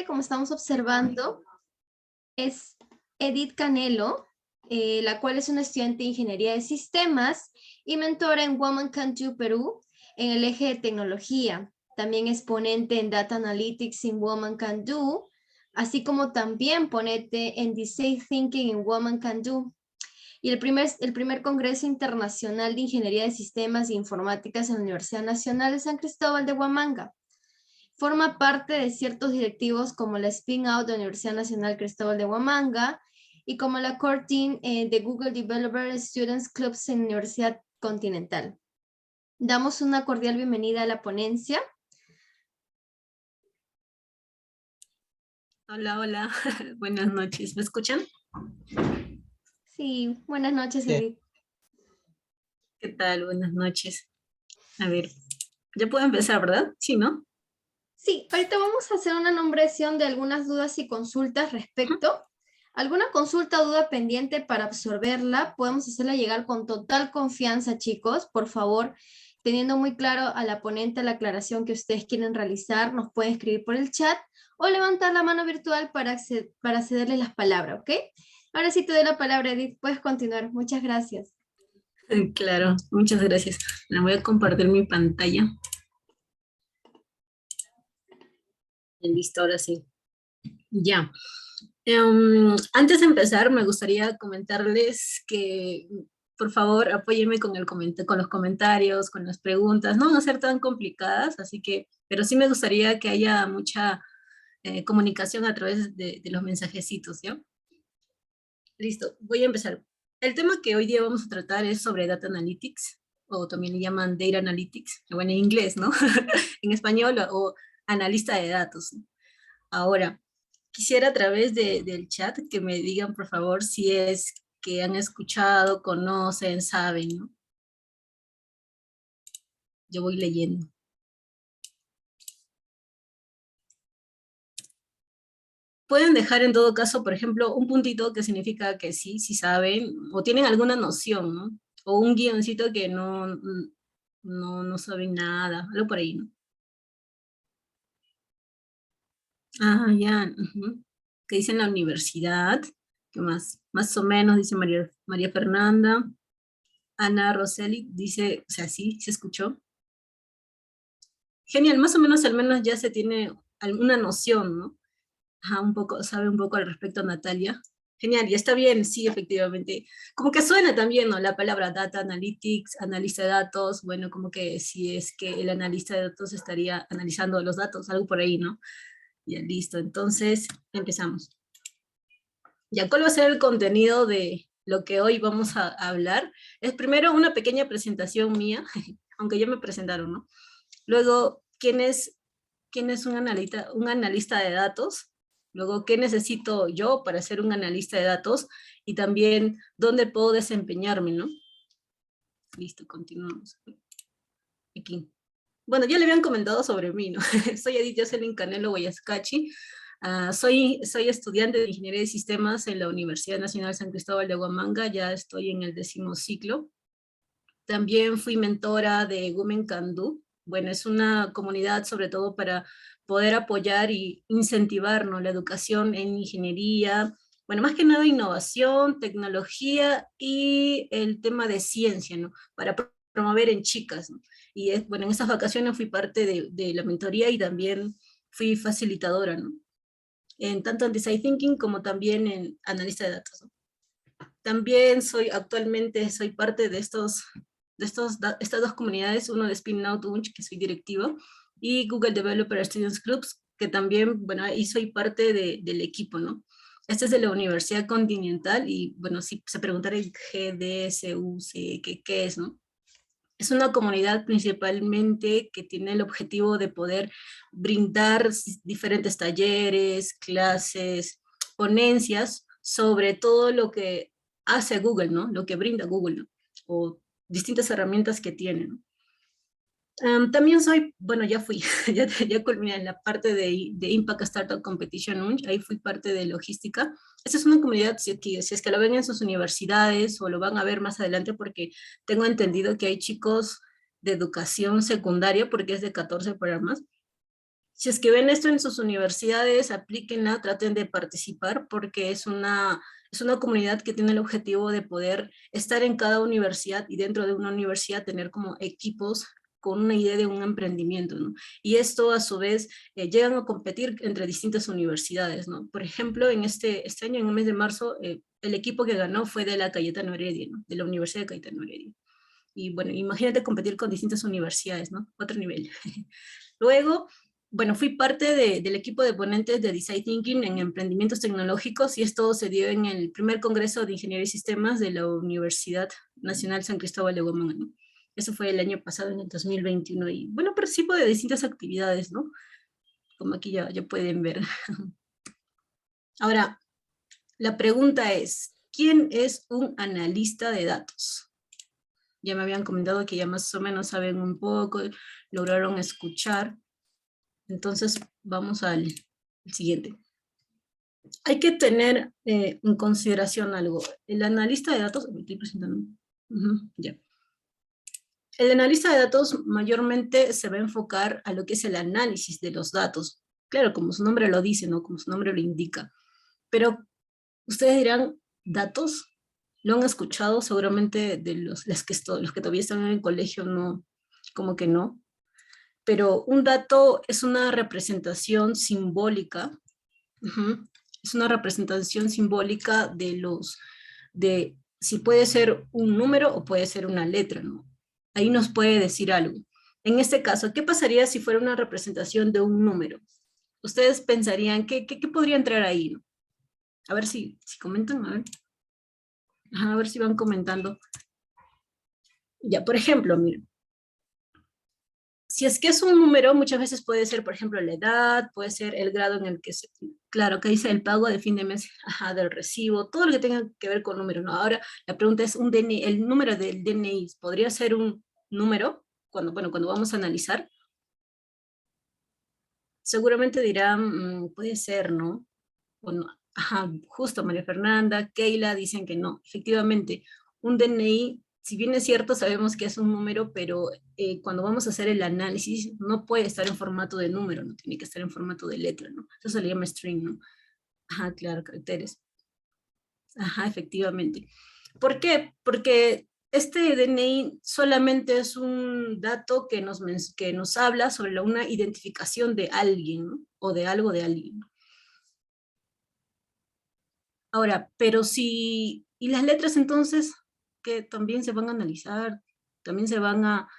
Como estamos observando, es Edith Canelo, la cual es una estudiante de Ingeniería de Sistemas y mentora en Woman Can Do Perú en el eje de tecnología. También es ponente en Data Analytics en Woman Can Do, así como también ponente en Design Thinking en Woman Can Do. Y el primer Congreso Internacional de Ingeniería de Sistemas e Informáticas en la Universidad Nacional de San Cristóbal de Huamanga. Forma parte de ciertos directivos como la spin-out de la Universidad Nacional Cristóbal de Huamanga y como la core team de Google Developer Students Clubs en la Universidad Continental. Damos una cordial bienvenida a la ponencia. Hola, hola. Buenas noches. ¿Me escuchan? Sí, buenas noches, Edith. ¿Qué tal? Buenas noches. A ver, ya puedo empezar, ¿verdad? Sí, ¿no? Sí, ahorita vamos a hacer una nombración de algunas dudas y consultas respecto. ¿Alguna consulta o duda pendiente para absorberla? Podemos hacerla llegar con total confianza, chicos. Por favor, teniendo muy claro a la ponente la aclaración que ustedes quieren realizar, nos pueden escribir por el chat o levantar la mano virtual para cederle las palabras, ¿ok? Ahora sí te doy la palabra, Edith. Puedes continuar. Muchas gracias. Claro, muchas gracias. La voy a compartir mi pantalla. Listo, ahora sí. Ya. Antes de empezar, me gustaría comentarles que, por favor, apóyenme con con los comentarios, con las preguntas. No van a ser tan complicadas, así que, pero sí me gustaría que haya mucha comunicación a través de los mensajecitos, ¿ya? Listo, voy a empezar. El tema que hoy día vamos a tratar es sobre Data Analytics, o también le llaman Data Analytics, bueno, en inglés, ¿no? En español, o analista de datos. Ahora, quisiera a través del chat que me digan, por favor, si es que han escuchado, conocen, saben, ¿no? Yo voy leyendo. Pueden dejar en todo caso, por ejemplo, un puntito que significa que sí, sí saben, o tienen alguna noción, ¿no? O un guioncito que no saben nada, algo por ahí, ¿no? Ah, ya, que dice en la universidad, ¿qué más? Más o menos, dice María Fernanda. Ana Roseli dice, o sea, sí, se escuchó. Genial, más o menos al menos ya se tiene alguna noción, ¿no? Ajá, un poco, sabe un poco al respecto Natalia. Genial, y está bien, sí, efectivamente. Como que suena también, ¿no? La palabra data analytics, analista de datos, bueno, como que si es que el analista de datos estaría analizando los datos, algo por ahí, ¿no? Ya, listo, entonces empezamos. Ya, ¿cuál va a ser el contenido de lo que hoy vamos a hablar? Es primero una pequeña presentación mía, aunque ya me presentaron, ¿no? Luego, quién es un analista de datos? Luego, ¿qué necesito yo para ser un analista de datos? Y también, ¿dónde puedo desempeñarme, no? Listo, continuamos. Aquí. Bueno, ya le habían comentado sobre mí, ¿no? Soy Edith Jocelyn Canelo Guayascachi. Soy estudiante de Ingeniería de Sistemas en la Universidad Nacional San Cristóbal de Huamanga, ya estoy en el 10º ciclo. También fui mentora de Women Can Do. Bueno, es una comunidad sobre todo para poder apoyar y incentivar, ¿no?, la educación en ingeniería, bueno, más que nada innovación, tecnología y el tema de ciencia, ¿no?, para promover en chicas, ¿no? Y bueno, en estas vacaciones fui parte de la mentoría y también fui facilitadora, ¿no?, en tanto en Design Thinking como también en analista de datos, ¿no? También actualmente soy parte de estas dos comunidades, uno de Spin Out Unch, que soy directiva, y Google Developer Students Clubs, que también, bueno, ahí soy parte del equipo, ¿no? Este es de la Universidad Continental y, bueno, si se preguntara el GDSUC, ¿qué es, no? Es una comunidad principalmente que tiene el objetivo de poder brindar diferentes talleres, clases, ponencias sobre todo lo que hace Google, ¿no? Lo que brinda Google, ¿no? O distintas herramientas que tiene, ¿no? También soy, bueno, ya fui, ya culminé en la parte de Impact Startup Competition, ¿no? Ahí fui parte de logística. Esta es una comunidad, si es que lo ven en sus universidades o lo van a ver más adelante, porque tengo entendido que hay chicos de educación secundaria, porque es de 14 programas, Si es que ven esto en sus universidades, aplíquenla, traten de participar, porque es una comunidad que tiene el objetivo de poder estar en cada universidad y dentro de una universidad tener como equipos con una idea de un emprendimiento, ¿no? Y esto a su vez llegan a competir entre distintas universidades, ¿no? Por ejemplo, este año, en el mes de marzo, el equipo que ganó fue de la Cayetano Heredia, ¿no? De la Universidad de Cayetano Heredia. Y bueno, imagínate competir con distintas universidades, ¿no? Otro nivel. Luego, bueno, fui parte del equipo de ponentes de Design Thinking en emprendimientos tecnológicos, y esto se dio en el primer Congreso de Ingeniería y Sistemas de la Universidad Nacional San Cristóbal de Huamanga, ¿no? Eso fue el año pasado, en el 2021, y bueno, participo de distintas actividades, ¿no? Como aquí ya pueden ver. Ahora, la pregunta es, ¿quién es un analista de datos? Ya me habían comentado que ya más o menos saben un poco, lograron escuchar. Entonces, vamos al siguiente. Hay que tener en consideración algo. El analista de datos, me estoy presentando. Ya. El analista de datos mayormente se va a enfocar a lo que es el análisis de los datos. Claro, como su nombre lo dice, ¿no? Como su nombre lo indica. Pero ustedes dirán, ¿datos? ¿Lo han escuchado? Seguramente de los que todavía están en el colegio, no, como que no. Pero un dato es una representación simbólica. Es una representación simbólica de si puede ser un número o puede ser una letra, ¿no? Ahí nos puede decir algo. En este caso, ¿qué pasaría si fuera una representación de un número? Ustedes pensarían, ¿qué podría entrar ahí, no? A ver si comentan, a ver. A ver si van comentando. Ya, por ejemplo, miren. Si es que es un número, muchas veces puede ser, por ejemplo, la edad, puede ser el grado en el que se, claro, que dice el pago de fin de mes, del recibo, todo lo que tenga que ver con números, ¿no? Ahora, la pregunta es, el número del DNI, ¿podría ser un número? Cuando vamos a analizar. Seguramente dirán, puede ser, ¿no? Bueno, justo María Fernanda, Keila dicen que no. Efectivamente, un DNI, si bien es cierto, sabemos que es un número, pero cuando vamos a hacer el análisis, no puede estar en formato de número, no tiene que estar en formato de letra, ¿no? Eso se le llama string, ¿no? Claro, caracteres. Efectivamente. ¿Por qué? Porque este DNI solamente es un dato que nos habla sobre una identificación de alguien, ¿no? O de algo de alguien. Ahora, pero si, y las letras entonces, que también se van a analizar, también se van ¿a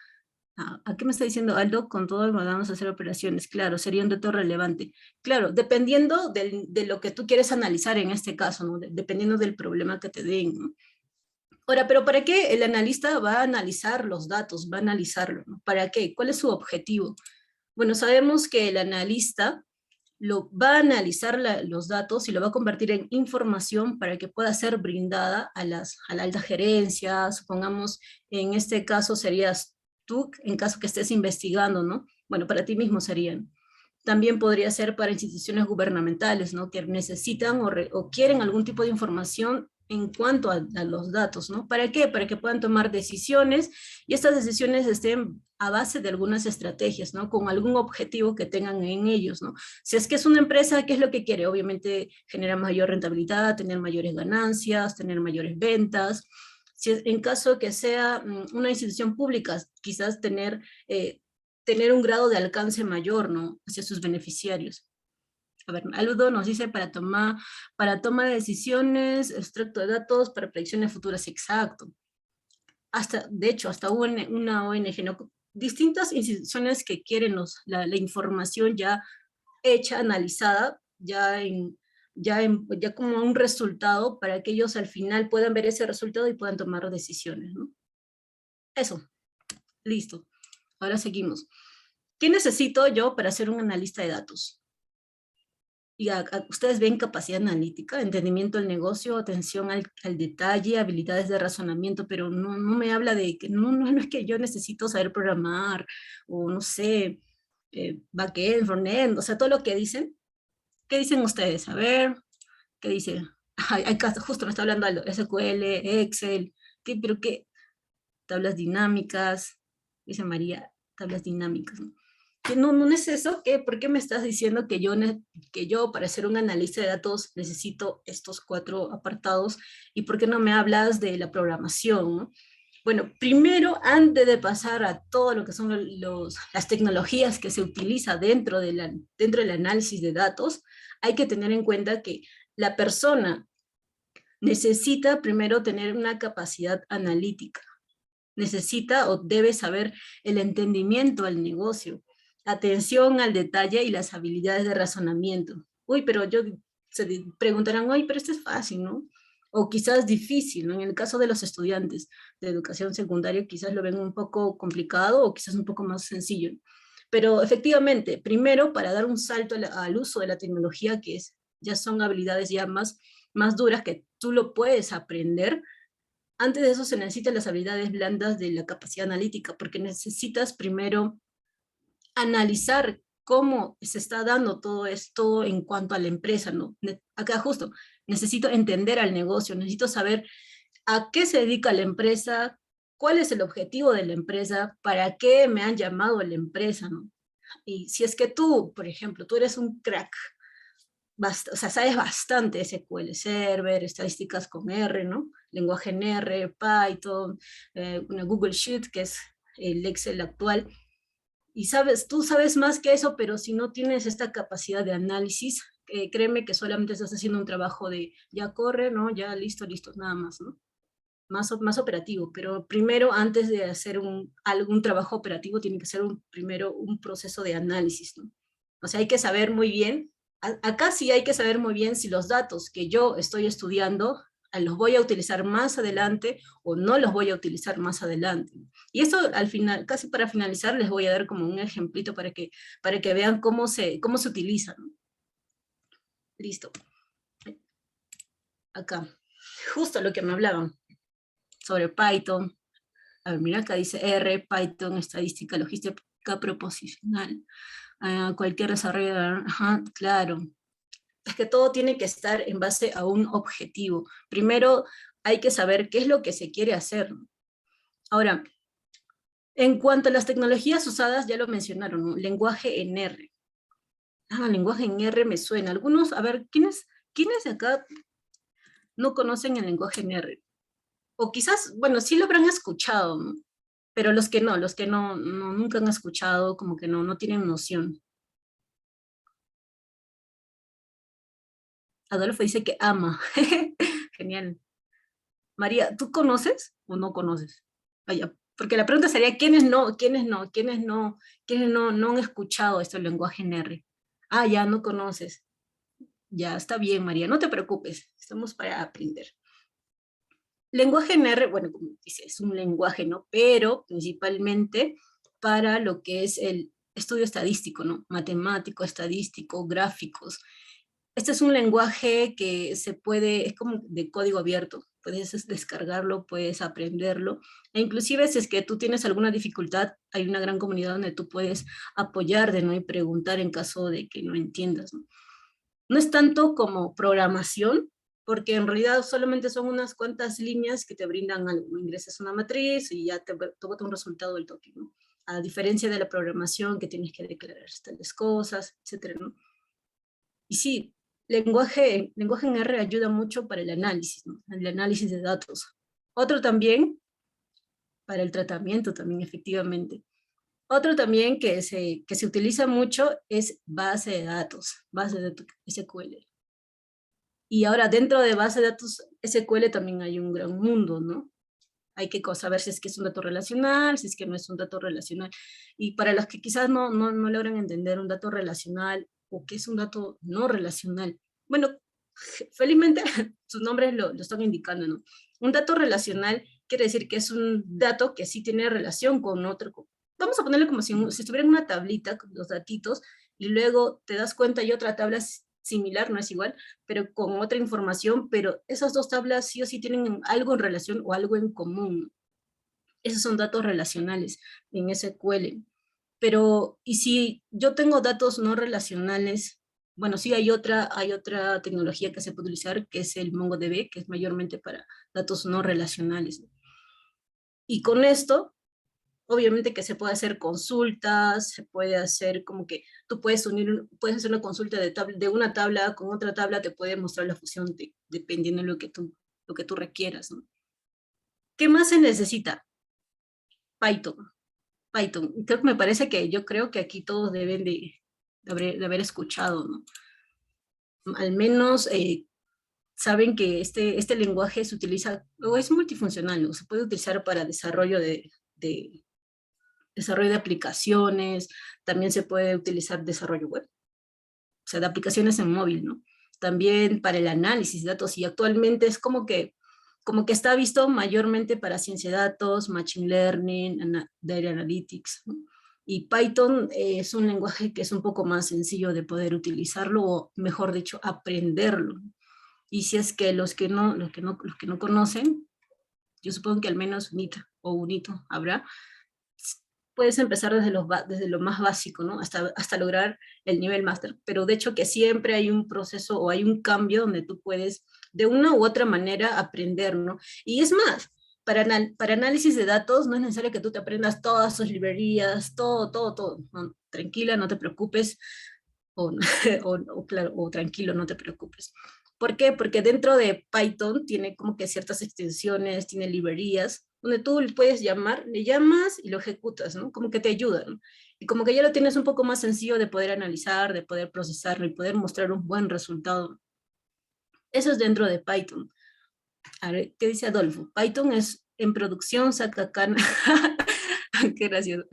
qué me está diciendo Aldo? Con todo vamos a hacer operaciones, claro, sería un dato relevante. Claro, dependiendo de lo que tú quieres analizar en este caso, ¿no? Dependiendo del problema que te den, ¿no? Ahora, pero ¿para qué el analista va a analizar los datos? Va a analizarlo, ¿no? ¿Para qué? ¿Cuál es su objetivo? Bueno, sabemos que el analista lo va a analizar los datos y lo va a convertir en información para que pueda ser brindada a la alta gerencia. Supongamos, en este caso serías tú, en caso que estés investigando, ¿no? Bueno, para ti mismo serían. También podría ser para instituciones gubernamentales, ¿no? Que necesitan o quieren algún tipo de información en cuanto a los datos, ¿no? ¿Para qué? Para que puedan tomar decisiones, y estas decisiones estén a base de algunas estrategias, ¿no? Con algún objetivo que tengan en ellos, ¿no? Si es que es una empresa, ¿qué es lo que quiere? Obviamente generar mayor rentabilidad, tener mayores ganancias, tener mayores ventas. Si es, en caso que sea una institución pública, quizás tener un grado de alcance mayor, ¿no? Hacia sus beneficiarios. A ver, Aldo nos dice para toma de decisiones, extracto de datos, para predicciones futuras, exacto. De hecho, hasta una ONG, ¿no? Distintas instituciones que quieren la información ya hecha, analizada, ya como un resultado, para que ellos al final puedan ver ese resultado y puedan tomar decisiones, ¿no? Eso, listo. Ahora seguimos. ¿Qué necesito yo para ser un analista de datos? Y ustedes ven capacidad analítica, entendimiento del negocio, atención al detalle, habilidades de razonamiento, pero no me habla de que no es que yo necesito saber programar, o no sé, backend, frontend, o sea, todo lo que dicen. ¿Qué dicen ustedes? A ver, ¿qué dicen? Justo me está hablando algo, SQL, Excel, pero qué, tablas dinámicas, dice María, tablas dinámicas, ¿no? que no es eso, ¿qué? ¿Por qué me estás diciendo que yo para ser un analista de datos necesito estos 4 apartados? ¿Y por qué no me hablas de la programación, ¿no? Bueno, primero, antes de pasar a todo lo que son las tecnologías que se utiliza dentro del análisis de datos, hay que tener en cuenta que la persona necesita primero tener una capacidad analítica, necesita o debe saber el entendimiento al negocio, atención al detalle y las habilidades de razonamiento. Uy, pero se preguntarán, oye, pero esto es fácil, ¿no? O quizás difícil, ¿no? En el caso de los estudiantes de educación secundaria quizás lo ven un poco complicado o quizás un poco más sencillo. Pero efectivamente, primero para dar un salto al uso de la tecnología, ya son habilidades ya más duras que tú lo puedes aprender. Antes de eso se necesitan las habilidades blandas de la capacidad analítica, porque necesitas primero analizar cómo se está dando todo esto en cuanto a la empresa, ¿no? Acá justo, necesito entender al negocio, necesito saber a qué se dedica la empresa, cuál es el objetivo de la empresa, para qué me han llamado a la empresa, ¿no? Y si es que tú, por ejemplo, tú eres un crack, o sea, sabes bastante SQL Server, estadísticas con R, ¿no? Lenguaje en R, Python, una Google Sheet, que es el Excel actual, y tú sabes más que eso, pero si no tienes esta capacidad de análisis, créeme que solamente estás haciendo un trabajo de ya corre, ¿no? Ya listo, nada más, ¿no? Más operativo, pero primero, antes de hacer algún trabajo operativo, tiene que ser primero un proceso de análisis, ¿no? O sea, hay que saber muy bien, acá sí hay que saber muy bien si los datos que yo estoy estudiando los voy a utilizar más adelante o no los voy a utilizar más adelante. Y eso al final, casi para finalizar, les voy a dar como un ejemplito para que vean cómo se utiliza, ¿no? Listo. Acá, justo lo que me hablaban sobre Python. A ver, mira, acá dice R, Python, estadística, logística proposicional, cualquier desarrollo, ajá, claro. Es que todo tiene que estar en base a un objetivo. Primero hay que saber qué es lo que se quiere hacer. Ahora, en cuanto a las tecnologías usadas, ya lo mencionaron, ¿no? Lenguaje en R. Lenguaje en R me suena. Algunos, a ver, ¿quiénes de acá no conocen el lenguaje en R? O quizás, bueno, sí lo habrán escuchado, ¿no? Pero los que nunca han escuchado, como que no tienen noción. Adolfo dice que ama. Genial. María, ¿tú conoces o no conoces? Vaya, porque la pregunta sería, quiénes no han escuchado este lenguaje en R? Ya, no conoces. Ya, está bien, María, no te preocupes, estamos para aprender. Lenguaje en R, bueno, como dice, es un lenguaje, ¿no? Pero principalmente para lo que es el estudio estadístico, ¿no? Matemático, estadístico, gráficos. Este es un lenguaje que es como de código abierto. Puedes descargarlo, puedes aprenderlo. E inclusive si es que tú tienes alguna dificultad, hay una gran comunidad donde tú puedes apoyarte, ¿no? Y preguntar en caso de que no entiendas, ¿no? No es tanto como programación, porque en realidad solamente son unas cuantas líneas que te brindan algo. Ingresas una matriz y ya te bota un resultado del toque, ¿no? A diferencia de la programación, que tienes que declarar tales cosas, etcétera, ¿no? Y sí, lenguaje en R ayuda mucho para el análisis, ¿no? El análisis de datos. Otro también, para el tratamiento también, efectivamente. Otro también que se utiliza mucho es base de datos SQL. Y ahora dentro de base de datos SQL también hay un gran mundo, ¿no? Hay que saber si es que es un dato relacional, si es que no es un dato relacional. Y para los que quizás no logran entender un dato relacional o qué es un dato no relacional, bueno, felizmente sus nombres lo están indicando, ¿no? Un dato relacional quiere decir que es un dato que sí tiene relación con otro. Vamos a ponerle como si estuviera en una tablita con los datitos y luego te das cuenta y otra tabla similar, no es igual, pero con otra información, pero esas dos tablas sí o sí tienen algo en relación o algo en común. Esos son datos relacionales en SQL. Pero, ¿y si yo tengo datos no relacionales? Bueno, sí hay otra tecnología que se puede utilizar, que es el MongoDB, que es mayormente para datos no relacionales. Y con esto Obviamente que se puede hacer consultas, se puede hacer como que tú puedes puedes hacer una consulta de una tabla con otra tabla, te puede mostrar la fusión dependiendo de lo que tú requieras, ¿no? ¿Qué más se necesita? Python. Python. Creo que me parece que yo creo que aquí todos deben de haber escuchado, ¿no? Al menos saben que este lenguaje se utiliza, o es multifuncional, ¿no? Se puede utilizar para de desarrollo de aplicaciones, también se puede utilizar desarrollo web, o sea, de aplicaciones en móvil, ¿no? También para el análisis de datos, y actualmente es como que está visto mayormente para ciencia de datos, machine learning, data analytics, ¿no? Y Python es un lenguaje que es un poco más sencillo de poder utilizarlo, o mejor dicho, aprenderlo. Y si es que los que no conocen, yo supongo que al menos UNITA o UNITO habrá, puedes empezar desde lo más básico, ¿no? Hasta lograr el nivel máster, pero de hecho que siempre hay un proceso o hay un cambio donde tú puedes de una u otra manera aprender, ¿no? Y es más, para análisis de datos no es necesario que tú te aprendas todas sus librerías, todo, ¿no? Tranquila, no te preocupes, o, claro, o tranquilo, no te preocupes. ¿Por qué? Porque dentro de Python tiene como que ciertas extensiones, tiene librerías, donde tú le puedes llamar, le llamas y lo ejecutas, ¿no? Como que te ayuda, ¿no? Y como que ya lo tienes un poco más sencillo de poder analizar, de poder procesarlo y poder mostrar un buen resultado. Eso es dentro de Python. A ver, ¿qué dice Adolfo? Python es en producción, saca cana. Qué gracioso.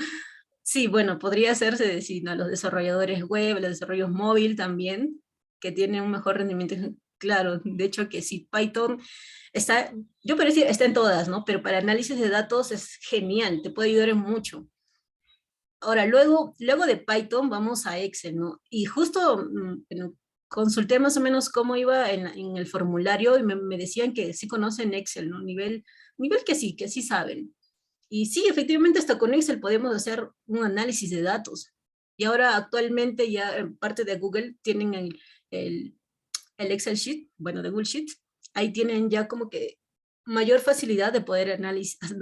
Sí, bueno, podría hacerse decir, ¿no? Los desarrolladores web, los desarrollos móvil también, que tienen un mejor rendimiento. Claro, de hecho que sí, Python está, yo parece está en todas, ¿no? Pero para análisis de datos es genial, te puede ayudar en mucho. Ahora, luego de Python vamos a Excel, ¿no? Y justo bueno, consulté más o menos cómo iba en el formulario y me decían que sí conocen Excel, ¿no? Nivel que sí saben. Y sí, efectivamente, hasta con Excel podemos hacer un análisis de datos. Y ahora actualmente ya en parte de Google tienen el, el Excel Sheet, bueno, de Google Sheets, ahí tienen ya como que mayor facilidad de poder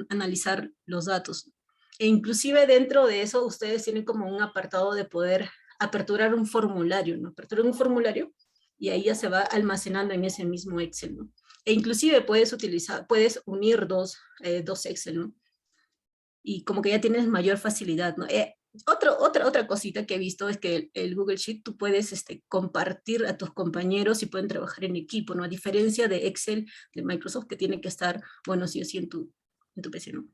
analizar los datos. E inclusive dentro de eso ustedes tienen como un apartado de poder aperturar un formulario, ¿no? Aperturar un formulario y ahí ya se va almacenando en ese mismo Excel, ¿no? E inclusive puedes unir dos Excel, ¿no? Y como que ya tienes mayor facilidad, ¿no? Otra cosita que he visto es que el Google Sheet tú puedes compartir a tus compañeros y pueden trabajar en equipo, ¿no? A diferencia de Excel, de Microsoft, que tiene que estar, bueno, sí o sí en tu PC, ¿no?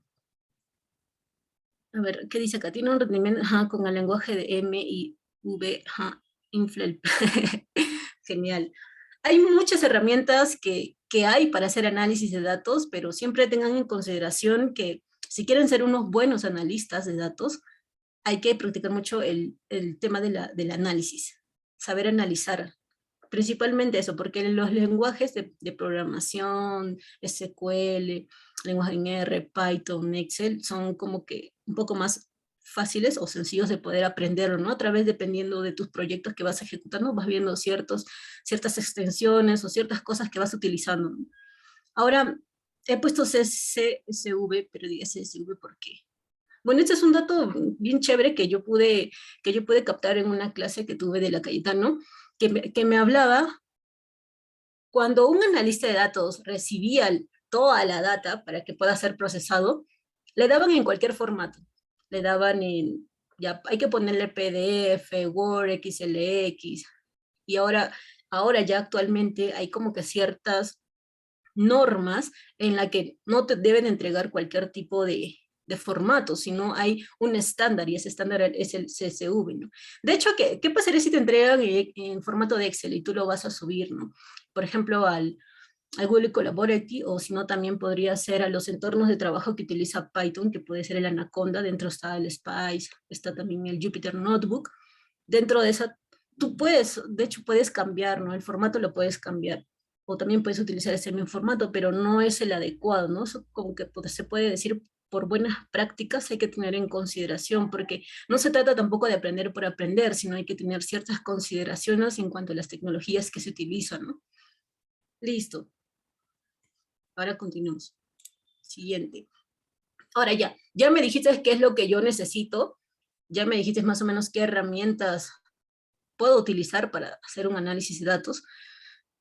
A ver, ¿qué dice acá? Tiene un rendimiento con el lenguaje de M y V, infla Genial. Hay muchas herramientas que hay para hacer análisis de datos, pero siempre tengan en consideración que si quieren ser unos buenos analistas de datos, hay que practicar mucho el tema del análisis, saber analizar. Principalmente eso, porque los lenguajes de programación, SQL, lenguaje en R, Python, Excel, son como que un poco más fáciles o sencillos de poder aprenderlo, ¿no? A través, dependiendo de tus proyectos que vas ejecutando, vas viendo ciertas extensiones o ciertas cosas que vas utilizando, ¿no? Ahora, he puesto CSV, pero diga CSV ¿por qué? Bueno, este es un dato bien chévere que yo pude captar en una clase que tuve de la Cayetano, que me hablaba cuando un analista de datos recibía toda la data para que pueda ser procesado, le daban en cualquier formato. Le daban ya hay que ponerle PDF, Word, XLX, y ahora ya actualmente hay como que ciertas normas en la que no te deben entregar cualquier tipo de formato, sino hay un estándar y ese estándar es el CSV, ¿no? De hecho, ¿qué pasaría si te entregan en formato de Excel y tú lo vas a subir, ¿no? Por ejemplo, al Google Collaborate, o si no, también podría ser a los entornos de trabajo que utiliza Python, que puede ser el Anaconda, dentro está el Spice, está también el Jupyter Notebook. Dentro de esa, tú puedes, de hecho, puedes cambiar, ¿no? El formato lo puedes cambiar. O también puedes utilizar ese mismo formato, pero no es el adecuado, ¿no? Eso como que se puede decir por buenas prácticas hay que tener en consideración, porque no se trata tampoco de aprender por aprender, sino hay que tener ciertas consideraciones en cuanto a las tecnologías que se utilizan, ¿no? Listo. Ahora continuamos. Siguiente. Ahora ya me dijiste qué es lo que yo necesito, ya me dijiste más o menos qué herramientas puedo utilizar para hacer un análisis de datos.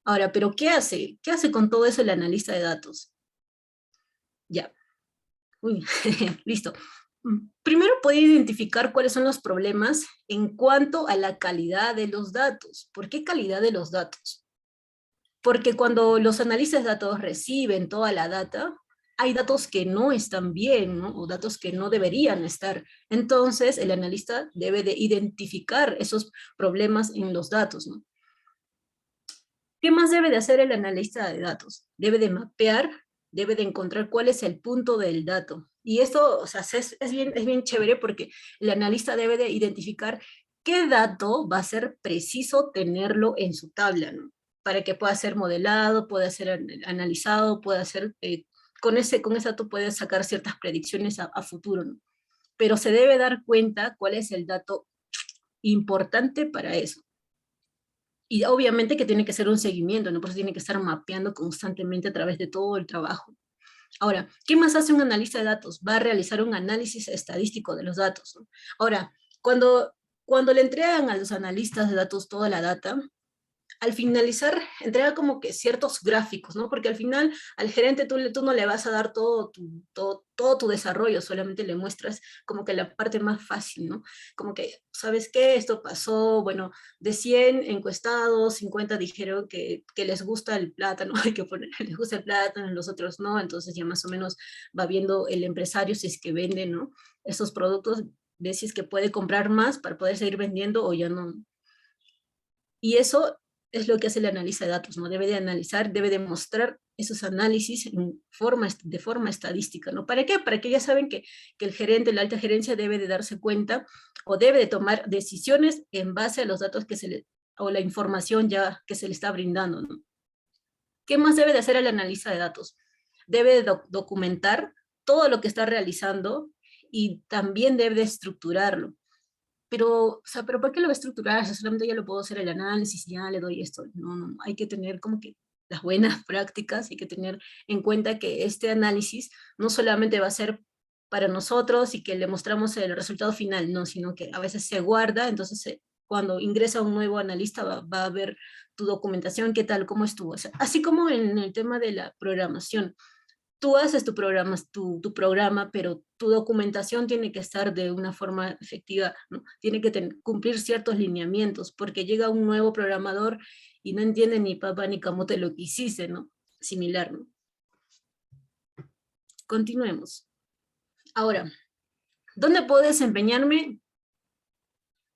Ahora, ¿pero qué hace? ¿Qué hace con todo eso el analista de datos? Ya, uy, listo. Primero puede identificar cuáles son los problemas en cuanto a la calidad de los datos. ¿Por qué calidad de los datos? Porque cuando los analistas de datos reciben toda la data, hay datos que no están bien, ¿no? O datos que no deberían estar. Entonces, el analista debe de identificar esos problemas en los datos, ¿no? ¿Qué más debe de hacer el analista de datos? Debe de mapear, debe de encontrar cuál es el punto del dato. Y esto, o sea, es bien chévere porque el analista debe de identificar qué dato va a ser preciso tenerlo en su tabla, ¿no? Para que pueda ser modelado, pueda ser analizado, pueda ser, con ese dato puede sacar ciertas predicciones a futuro, ¿no? Pero se debe dar cuenta cuál es el dato importante para eso. Y obviamente que tiene que ser un seguimiento, ¿no? Por eso tiene que estar mapeando constantemente a través de todo el trabajo. Ahora, ¿qué más hace un analista de datos? Va a realizar un análisis estadístico de los datos, ¿no? Ahora, cuando le entregan a los analistas de datos toda la data, al finalizar, entrega como que ciertos gráficos, ¿no? Porque al final, al gerente tú no le vas a dar todo tu desarrollo, solamente le muestras como que la parte más fácil, ¿no? Como que, ¿sabes qué? Esto pasó, bueno, de 100 encuestados, 50 dijeron que les gusta el plátano, hay que poner, les gusta el plátano, los otros no, entonces ya más o menos va viendo el empresario si es que vende, ¿no? Esos productos, ve si es que puede comprar más para poder seguir vendiendo o ya no. Y eso es lo que hace el analista de datos, ¿no? Debe de analizar, debe de mostrar esos análisis de forma estadística, ¿no? ¿Para qué? Para que ya saben que el gerente, la alta gerencia debe de darse cuenta o debe de tomar decisiones en base a los datos o la información ya que se le está brindando, ¿no? ¿Qué más debe de hacer el analista de datos? Debe de documentar todo lo que está realizando y también debe de estructurarlo. Pero, o sea, ¿pero para qué lo va a estructurar? O sea, solamente ya lo puedo hacer el análisis y ya le doy esto. No, no, no, hay que tener como que las buenas prácticas, hay que tener en cuenta que este análisis no solamente va a ser para nosotros y que le mostramos el resultado final, no, sino que a veces se guarda, entonces cuando ingresa un nuevo analista va a ver tu documentación, qué tal, cómo estuvo. O sea, así como en el tema de la programación, tú haces tu programa, pero tu documentación tiene que estar de una forma efectiva, ¿no? Tiene que cumplir ciertos lineamientos, porque llega un nuevo programador y no entiende ni papa ni camote lo que hiciste, ¿no? Similar, ¿no? Continuemos. Ahora, ¿dónde puedo desempeñarme?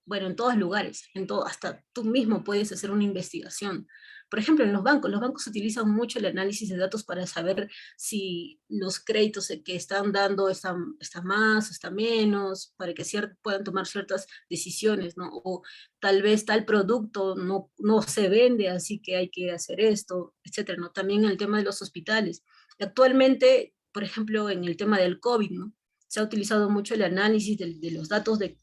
Bueno, en todos lugares, hasta tú mismo puedes hacer una investigación. Por ejemplo, en los bancos utilizan mucho el análisis de datos para saber si los créditos que están dando están más, están menos, para que puedan tomar ciertas decisiones, ¿no? O tal vez tal producto no se vende, así que hay que hacer esto, etcétera, ¿no? También en el tema de los hospitales. Actualmente, por ejemplo, en el tema del COVID, ¿no? Se ha utilizado mucho el análisis de los datos de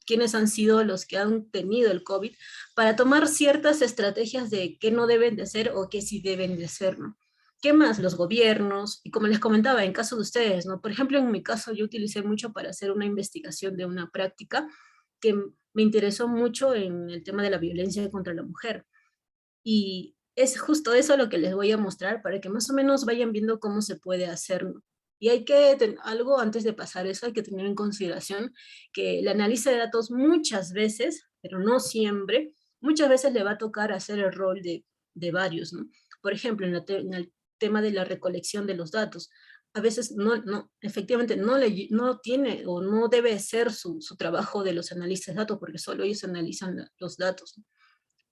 quiénes han sido los que han tenido el COVID, para tomar ciertas estrategias de qué no deben de hacer o qué sí deben de hacer, ¿no? ¿Qué más? Los gobiernos, y como les comentaba, en caso de ustedes, ¿no? Por ejemplo, en mi caso yo utilicé mucho para hacer una investigación de una práctica que me interesó mucho en el tema de la violencia contra la mujer. Y es justo eso lo que les voy a mostrar para que más o menos vayan viendo cómo se puede hacer, ¿no? Y hay que, algo antes de pasar eso, hay que tener en consideración que el análisis de datos muchas veces, pero no siempre, muchas veces le va a tocar hacer el rol de varios, ¿no? Por ejemplo, en el tema de la recolección de los datos, a veces efectivamente no tiene o no debe ser su trabajo de los analistas de datos, porque solo ellos analizan los datos, ¿no?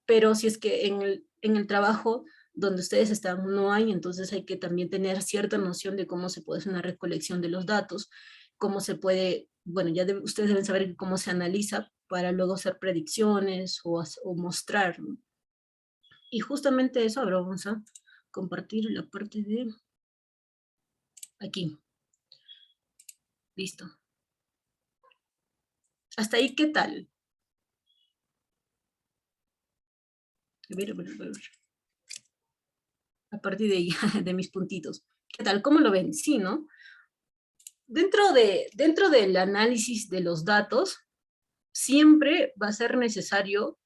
Pero si es que en el trabajo donde ustedes están no hay, entonces hay que también tener cierta noción de cómo se puede hacer una recolección de los datos, cómo se puede, bueno, ustedes deben saber cómo se analiza para luego hacer predicciones o mostrar, ¿no? Y justamente eso, ahora vamos a compartir la parte de aquí. Listo. Hasta ahí, ¿qué tal? A ver. A partir de ahí, de mis puntitos. ¿Qué tal? ¿Cómo lo ven? Sí, ¿no? dentro del análisis de los datos, siempre va a ser necesario,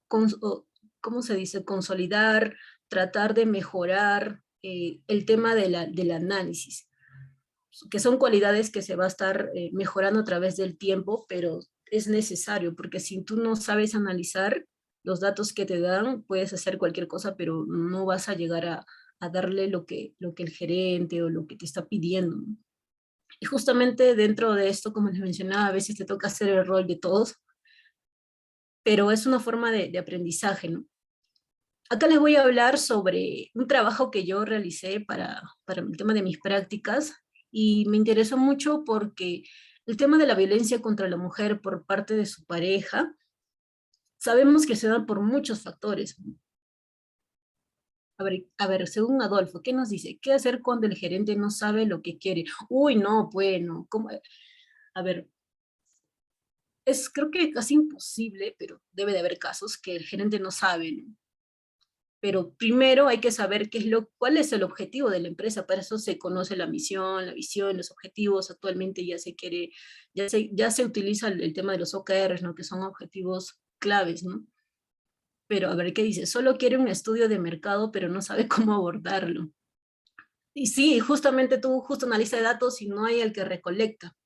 ¿cómo se dice? Consolidar, tratar de mejorar el tema del análisis, que son cualidades que se va a estar mejorando a través del tiempo, pero es necesario, porque si tú no sabes analizar los datos que te dan, puedes hacer cualquier cosa, pero no vas a llegar a darle lo que el gerente o lo que te está pidiendo, ¿no? Y justamente dentro de esto, como les mencionaba, a veces te toca hacer el rol de todos, pero es una forma de aprendizaje, ¿no? Acá les voy a hablar sobre un trabajo que yo realicé para el tema de mis prácticas y me interesó mucho porque el tema de la violencia contra la mujer por parte de su pareja, sabemos que se da por muchos factores. Según Adolfo, ¿qué nos dice? ¿Qué hacer cuando el gerente no sabe lo que quiere? Uy, no, bueno, ¿cómo? A ver, es creo que casi imposible, pero debe de haber casos que el gerente no sabe, ¿no? Pero primero hay que saber cuál es el objetivo de la empresa. Para eso se conoce la misión, la visión, los objetivos. Actualmente ya se utiliza el tema de los OKRs, ¿no? Que son objetivos claves, ¿no? Pero a ver qué dice, solo quiere un estudio de mercado, pero no sabe cómo abordarlo. Y sí, justamente tú justo analiza de datos y no hay el que recolecta.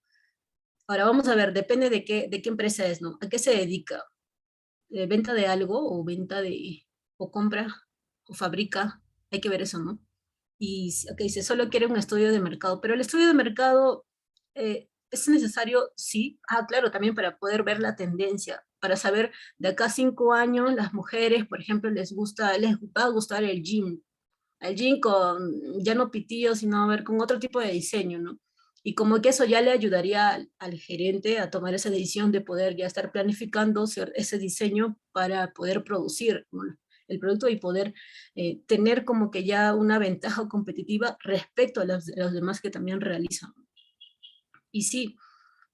Ahora vamos a ver, depende de qué empresa es, ¿no? ¿A qué se dedica? ¿Venta de algo o o compra o fabrica? Hay que ver eso, ¿no? Y ok, dice, solo quiere un estudio de mercado, pero el estudio de mercado es necesario, sí, claro, también para poder ver la tendencia, para saber de acá a 5 años las mujeres, por ejemplo, les va a gustar el gym con ya no pitillo, sino a ver con otro tipo de diseño, ¿no? Y como que eso ya le ayudaría al gerente a tomar esa decisión de poder ya estar planificando ese diseño para poder producir, ¿no? El producto y poder tener como que ya una ventaja competitiva respecto a los demás que también realizan. Y sí,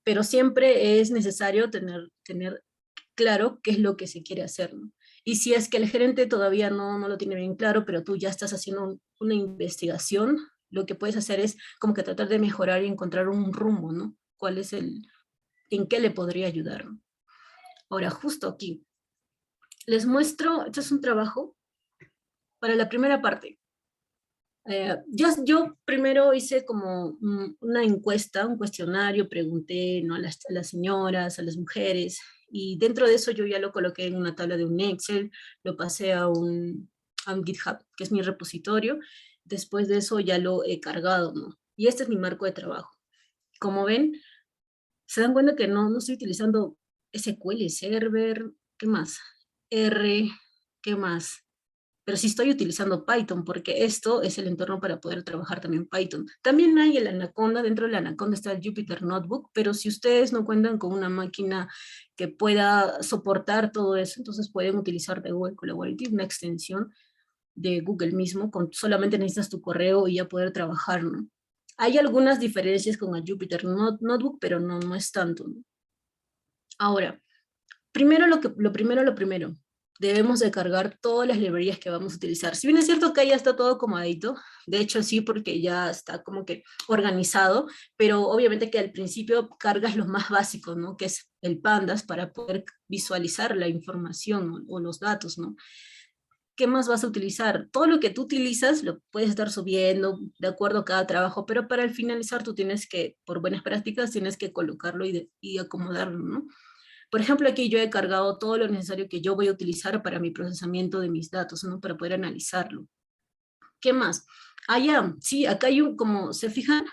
pero siempre es necesario tener claro qué es lo que se quiere hacer, ¿no? Y si es que el gerente todavía no lo tiene bien claro, pero tú ya estás haciendo una investigación, lo que puedes hacer es como que tratar de mejorar y encontrar un rumbo, ¿no? En qué le podría ayudar, ¿no? Ahora, justo aquí, les muestro, este es un trabajo para la primera parte. Yo primero hice como una encuesta, un cuestionario, pregunté, ¿no? a las señoras, a las mujeres, y dentro de eso yo ya lo coloqué en una tabla de un Excel, lo pasé a un GitHub, que es mi repositorio. Después de eso ya lo he cargado, ¿no? Y este es mi marco de trabajo. Como ven, se dan cuenta que no estoy utilizando SQL Server, ¿qué más? R, ¿qué más? Pero sí estoy utilizando Python, porque esto es el entorno para poder trabajar también Python. También hay el Anaconda, dentro del Anaconda está el Jupyter Notebook, pero si ustedes no cuentan con una máquina que pueda soportar todo eso, entonces pueden utilizar de Google Collaborative, una extensión de Google mismo, solamente necesitas tu correo y ya poder trabajar, ¿no? Hay algunas diferencias con el Jupyter Notebook, pero no es tanto, ¿no? Ahora, lo primero, debemos de cargar todas las librerías que vamos a utilizar. Si bien es cierto que ya está todo acomodadito, de hecho sí, porque ya está como que organizado, pero obviamente que al principio cargas los más básicos, ¿no? Que es el Pandas para poder visualizar la información, ¿no? O los datos, ¿no? ¿Qué más vas a utilizar? Todo lo que tú utilizas lo puedes estar subiendo de acuerdo a cada trabajo, pero para el finalizar tú tienes que, por buenas prácticas, tienes que colocarlo y acomodarlo, ¿no? Por ejemplo, aquí yo he cargado todo lo necesario que yo voy a utilizar para mi procesamiento de mis datos, ¿no? Para poder analizarlo. ¿Qué más? Sí, acá hay como se fijan,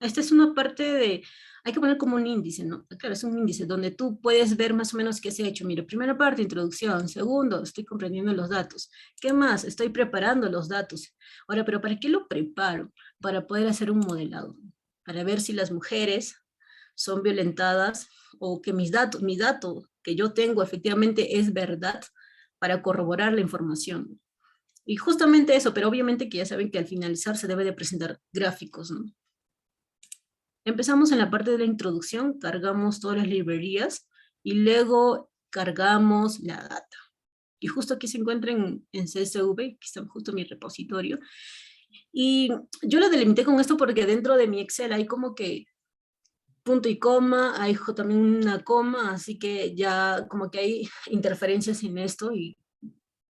esta es una parte hay que poner como un índice, ¿no? Claro, es un índice donde tú puedes ver más o menos qué se ha hecho. Mira, primera parte, introducción. Segundo, estoy comprendiendo los datos. ¿Qué más? Estoy preparando los datos. Ahora, ¿pero para qué lo preparo? Para poder hacer un modelado, para ver si las mujeres son violentadas o que mi dato que yo tengo efectivamente es verdad, para corroborar la información. Y justamente eso, pero obviamente que ya saben que al finalizar se debe de presentar gráficos, ¿no? Empezamos en la parte de la introducción, cargamos todas las librerías y luego cargamos la data. Y justo aquí se encuentra en CSV, que está justo en mi repositorio. Y yo lo delimité con esto porque dentro de mi Excel hay como que punto y coma, hay también una coma, así que ya como que hay interferencias en esto y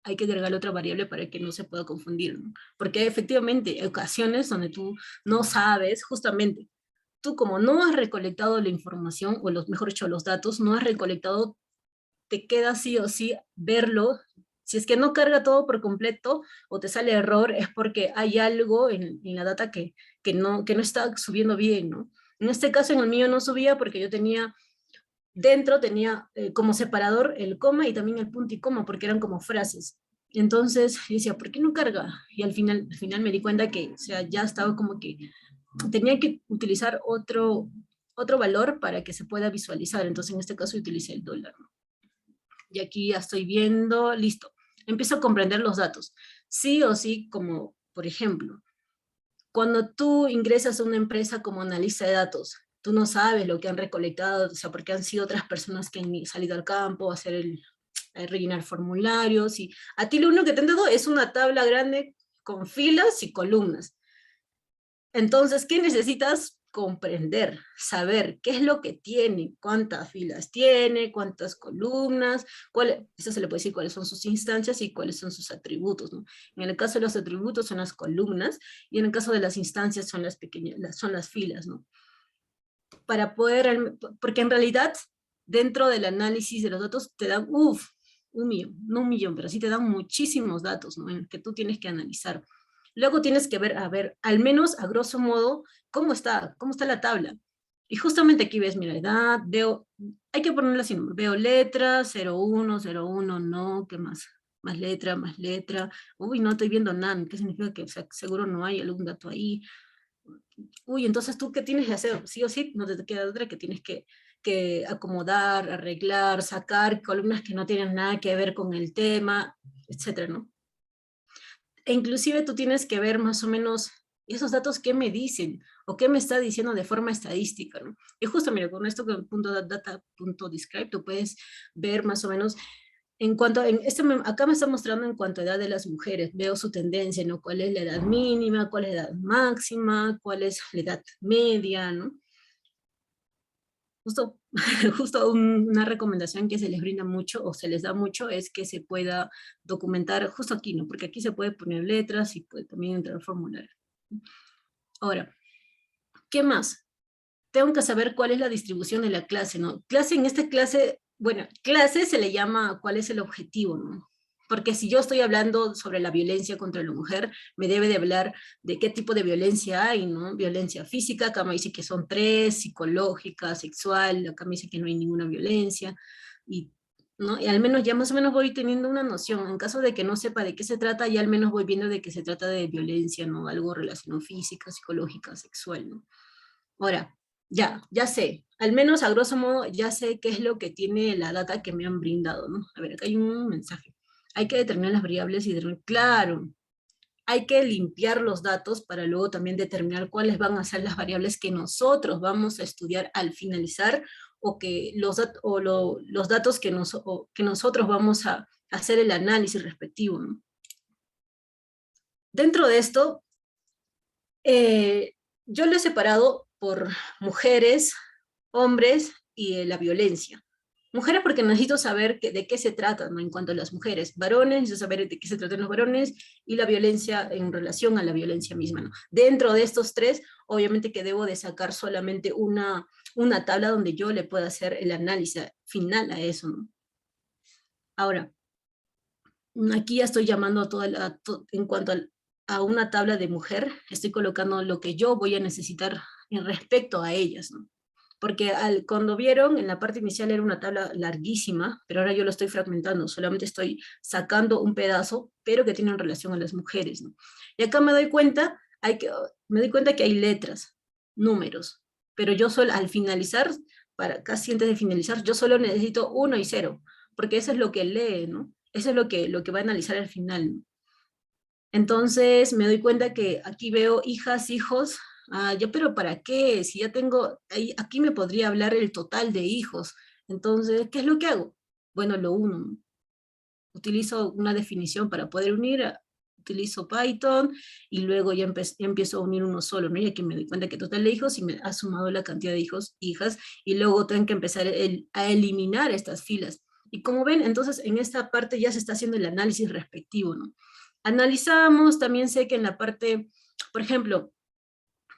hay que agregar otra variable para que no se pueda confundir, ¿no? Porque efectivamente hay ocasiones donde tú no sabes, justamente, tú como no has recolectado la información, o los, mejor dicho, los datos, no has recolectado, te queda sí o sí verlo. Si es que no carga todo por completo o te sale error, es porque hay algo en la data que no está subiendo bien, ¿no? En este caso, en el mío no subía porque yo tenía, dentro tenía como separador el coma y también el punto y coma, porque eran como frases. Entonces, yo decía, ¿por qué no carga? Y al final me di cuenta que, o sea, ya estaba como que tenía que utilizar otro valor para que se pueda visualizar. Entonces, en este caso, utilicé el dólar, ¿no? Y aquí ya estoy viendo, listo. Empiezo a comprender los datos. Sí o sí, como por ejemplo, cuando tú ingresas a una empresa como analista de datos, tú no sabes lo que han recolectado, o sea, porque han sido otras personas que han salido al campo a hacer a rellenar formularios, y a ti lo único que te han dado es una tabla grande con filas y columnas. Entonces, ¿qué necesitas? Comprender, saber qué es lo que tiene, cuántas filas tiene, cuántas columnas, eso se le puede decir cuáles son sus instancias y cuáles son sus atributos, ¿no? En el caso de los atributos son las columnas, y en el caso de las instancias son las pequeñas, son las filas, ¿no? Para poder, porque en realidad, dentro del análisis de los datos, te dan, un millón, no un millón, pero sí te dan muchísimos datos, ¿no? En que tú tienes que analizar. Luego tienes que ver, a ver, al menos a grosso modo, cómo está la tabla. Y justamente aquí ves, mira, edad, veo, hay que ponerlo así, ¿no? Veo letras, 01, 01, no, ¿qué más? Más letra, más letra. Uy, no estoy viendo nada, ¿qué significa? Que, o sea, seguro no hay algún dato ahí. Uy, entonces tú, ¿qué tienes que hacer? Sí o sí, no te queda otra que tienes que acomodar, arreglar, sacar columnas que no tienen nada que ver con el tema, etcétera, ¿no? E inclusive tú tienes que ver más o menos esos datos qué me dicen o qué me está diciendo de forma estadística, ¿no? Y justo, mira, con esto con .data.describe tú puedes ver más o menos en cuanto, acá me está mostrando en cuanto a edad de las mujeres, veo su tendencia, ¿no? ¿Cuál es la edad mínima, cuál es la edad máxima, cuál es la edad media, ¿no? Justo, justo una recomendación que se les brinda mucho o se les da mucho es que se pueda documentar justo aquí, ¿no? Porque aquí se puede poner letras y puede también entrar formulario. Ahora, ¿qué más? Tengo que saber cuál es la distribución de la clase, ¿no? Clase, en esta clase, bueno, clase se le llama cuál es el objetivo, ¿no? Porque si yo estoy hablando sobre la violencia contra la mujer, me debe de hablar de qué tipo de violencia hay, ¿no? Violencia física, acá me dice que son 3, psicológica, sexual, acá me dice que no hay ninguna violencia, y, ¿no? Y al menos ya más o menos voy teniendo una noción. En caso de que no sepa de qué se trata, ya al menos voy viendo de qué se trata de violencia, ¿no? Algo relacionado física, psicológica, sexual, ¿no? Ahora, ya sé, al menos a grosso modo ya sé qué es lo que tiene la data que me han brindado, ¿no? A ver, acá hay un mensaje. Hay que determinar las variables y claro, hay que limpiar los datos para luego también determinar cuáles van a ser las variables que nosotros vamos a estudiar al finalizar, o que los datos que nosotros vamos a hacer el análisis respectivo, ¿no? Dentro de esto, yo lo he separado por mujeres, hombres y la violencia. Mujeres porque necesito saber de qué se trata, ¿no? En cuanto a las mujeres. Varones, necesito saber de qué se tratan los varones, y la violencia en relación a la violencia misma, ¿no? Dentro de estos tres, obviamente que debo de sacar solamente una tabla donde yo le pueda hacer el análisis final a eso, ¿no? Ahora, aquí ya estoy llamando a en cuanto a una tabla de mujer, estoy colocando lo que yo voy a necesitar en respecto a ellas, ¿no? Porque cuando vieron, en la parte inicial era una tabla larguísima, pero ahora yo lo estoy fragmentando, solamente estoy sacando un pedazo, pero que tiene relación a las mujeres, ¿no? Y acá me doy cuenta que hay letras, números, pero yo solo al finalizar, casi antes de finalizar, yo solo necesito 1 y 0, porque eso es lo que lee, ¿no? Eso es lo que va a analizar al final, ¿no? Entonces me doy cuenta que aquí veo hijas, hijos. Yo, pero ¿para qué? Si ya tengo, aquí me podría hablar el total de hijos. Entonces, ¿qué es lo que hago? Bueno, lo uno, ¿no? Utilizo una definición para poder unir utilizo Python y luego ya, ya empiezo a unir uno solo, ¿no? Y aquí me doy cuenta que total de hijos y me ha sumado la cantidad de hijos, hijas, y luego tengo que empezar a eliminar estas filas. Y como ven, entonces en esta parte ya se está haciendo el análisis respectivo, ¿no? Analizamos, también sé que en la parte, por ejemplo,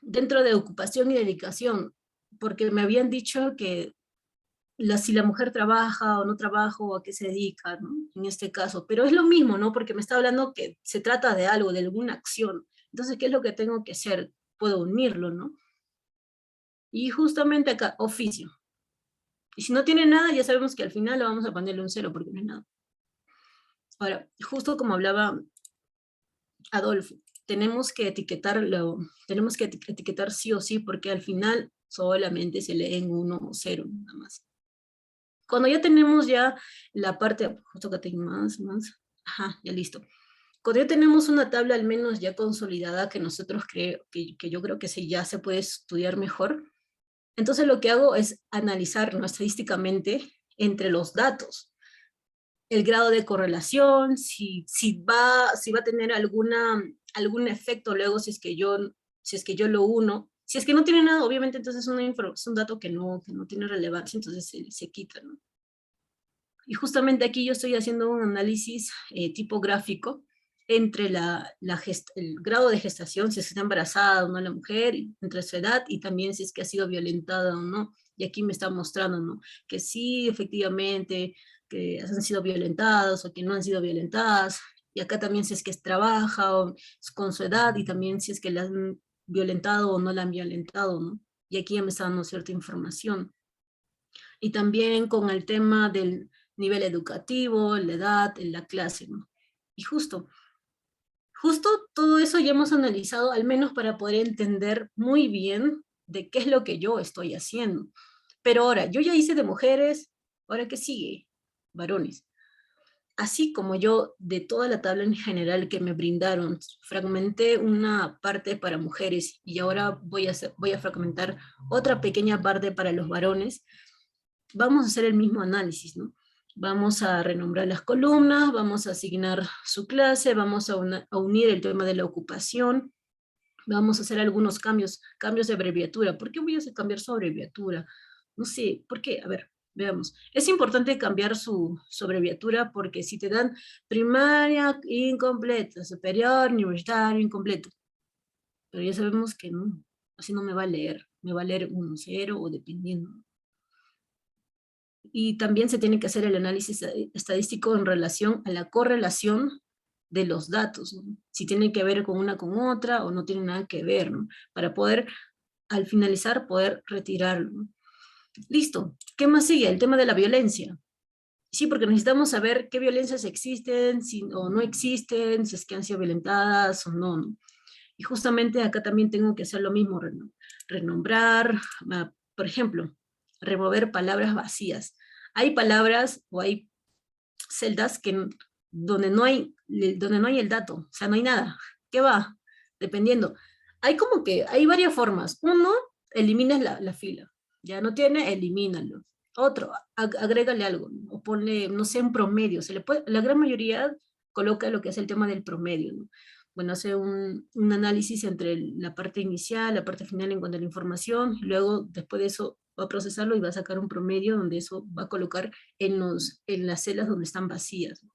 dentro de ocupación y dedicación, porque me habían dicho que si la mujer trabaja o no trabaja o a qué se dedica, ¿no? En este caso, pero es lo mismo, ¿no? Porque me está hablando que se trata de algo, de alguna acción. Entonces, ¿qué es lo que tengo que hacer? Puedo unirlo, ¿no? Y justamente acá, oficio. Y si no tiene nada, ya sabemos que al final lo vamos a ponerle un cero porque no es nada. Ahora, justo como hablaba Adolfo, tenemos que etiquetar sí o sí porque al final solamente se leen uno o cero, nada más. Cuando ya tenemos ya la parte, justo que tengo más, ajá, ya listo. Cuando ya tenemos una tabla al menos ya consolidada que nosotros que yo creo que ya se puede estudiar mejor, entonces lo que hago es analizar, ¿no?, estadísticamente entre los datos, el grado de correlación, si va a tener algún efecto luego si es que yo lo uno. Si es que no tiene nada, obviamente entonces es un dato que no tiene relevancia, entonces se quita, ¿no? Y justamente aquí yo estoy haciendo un análisis tipográfico entre el grado de gestación, si está embarazada o no la mujer, entre su edad y también si es que ha sido violentada o no. Y aquí me está mostrando, ¿no?, que sí, efectivamente, que han sido violentadas o que no han sido violentadas. Y acá también si es que trabaja o con su edad y también si es que la han violentado o no la han violentado, ¿no? Y aquí ya me está dando cierta información. Y también con el tema del nivel educativo, la edad, la clase, ¿no? Y justo todo eso ya hemos analizado, al menos para poder entender muy bien de qué es lo que yo estoy haciendo. Pero ahora, yo ya hice de mujeres, ¿ahora qué sigue? Varones. Así como yo de toda la tabla en general que me brindaron, fragmenté una parte para mujeres y ahora voy a fragmentar otra pequeña parte para los varones, vamos a hacer el mismo análisis, ¿no? Vamos a renombrar las columnas, vamos a asignar su clase, vamos a unir el tema de la ocupación, vamos a hacer algunos cambios de abreviatura. ¿Por qué voy a cambiar su abreviatura? No sé, ¿por qué? A ver, veamos. Es importante cambiar su abreviatura porque si te dan primaria incompleta, superior, universitario incompleto, pero ya sabemos que no, así no me va a leer 1, 0 o dependiendo. Y también se tiene que hacer el análisis estadístico en relación a la correlación de los datos, ¿no? Si tienen que ver con una con otra o no tienen nada que ver, ¿no? Para poder, al finalizar, poder retirarlo, ¿no? Listo. ¿Qué más sigue? El tema de la violencia. Sí, porque necesitamos saber qué violencias existen o no existen, si es que han sido violentadas o no, ¿no? Y justamente acá también tengo que hacer lo mismo, renombrar, por ejemplo, remover palabras vacías. Hay palabras o hay celdas donde no hay el dato, o sea, no hay nada. ¿Qué va? Dependiendo. Hay varias formas. Uno, eliminas la fila. Ya no tiene, elimínalo. Otro, agrégale algo, ¿no? O ponle, no sé, un promedio. La gran mayoría coloca lo que es el tema del promedio, ¿no? Bueno, hace un análisis entre la parte inicial, la parte final en cuanto a la información, y luego después de eso va a procesarlo y va a sacar un promedio donde eso va a colocar en las celdas donde están vacías.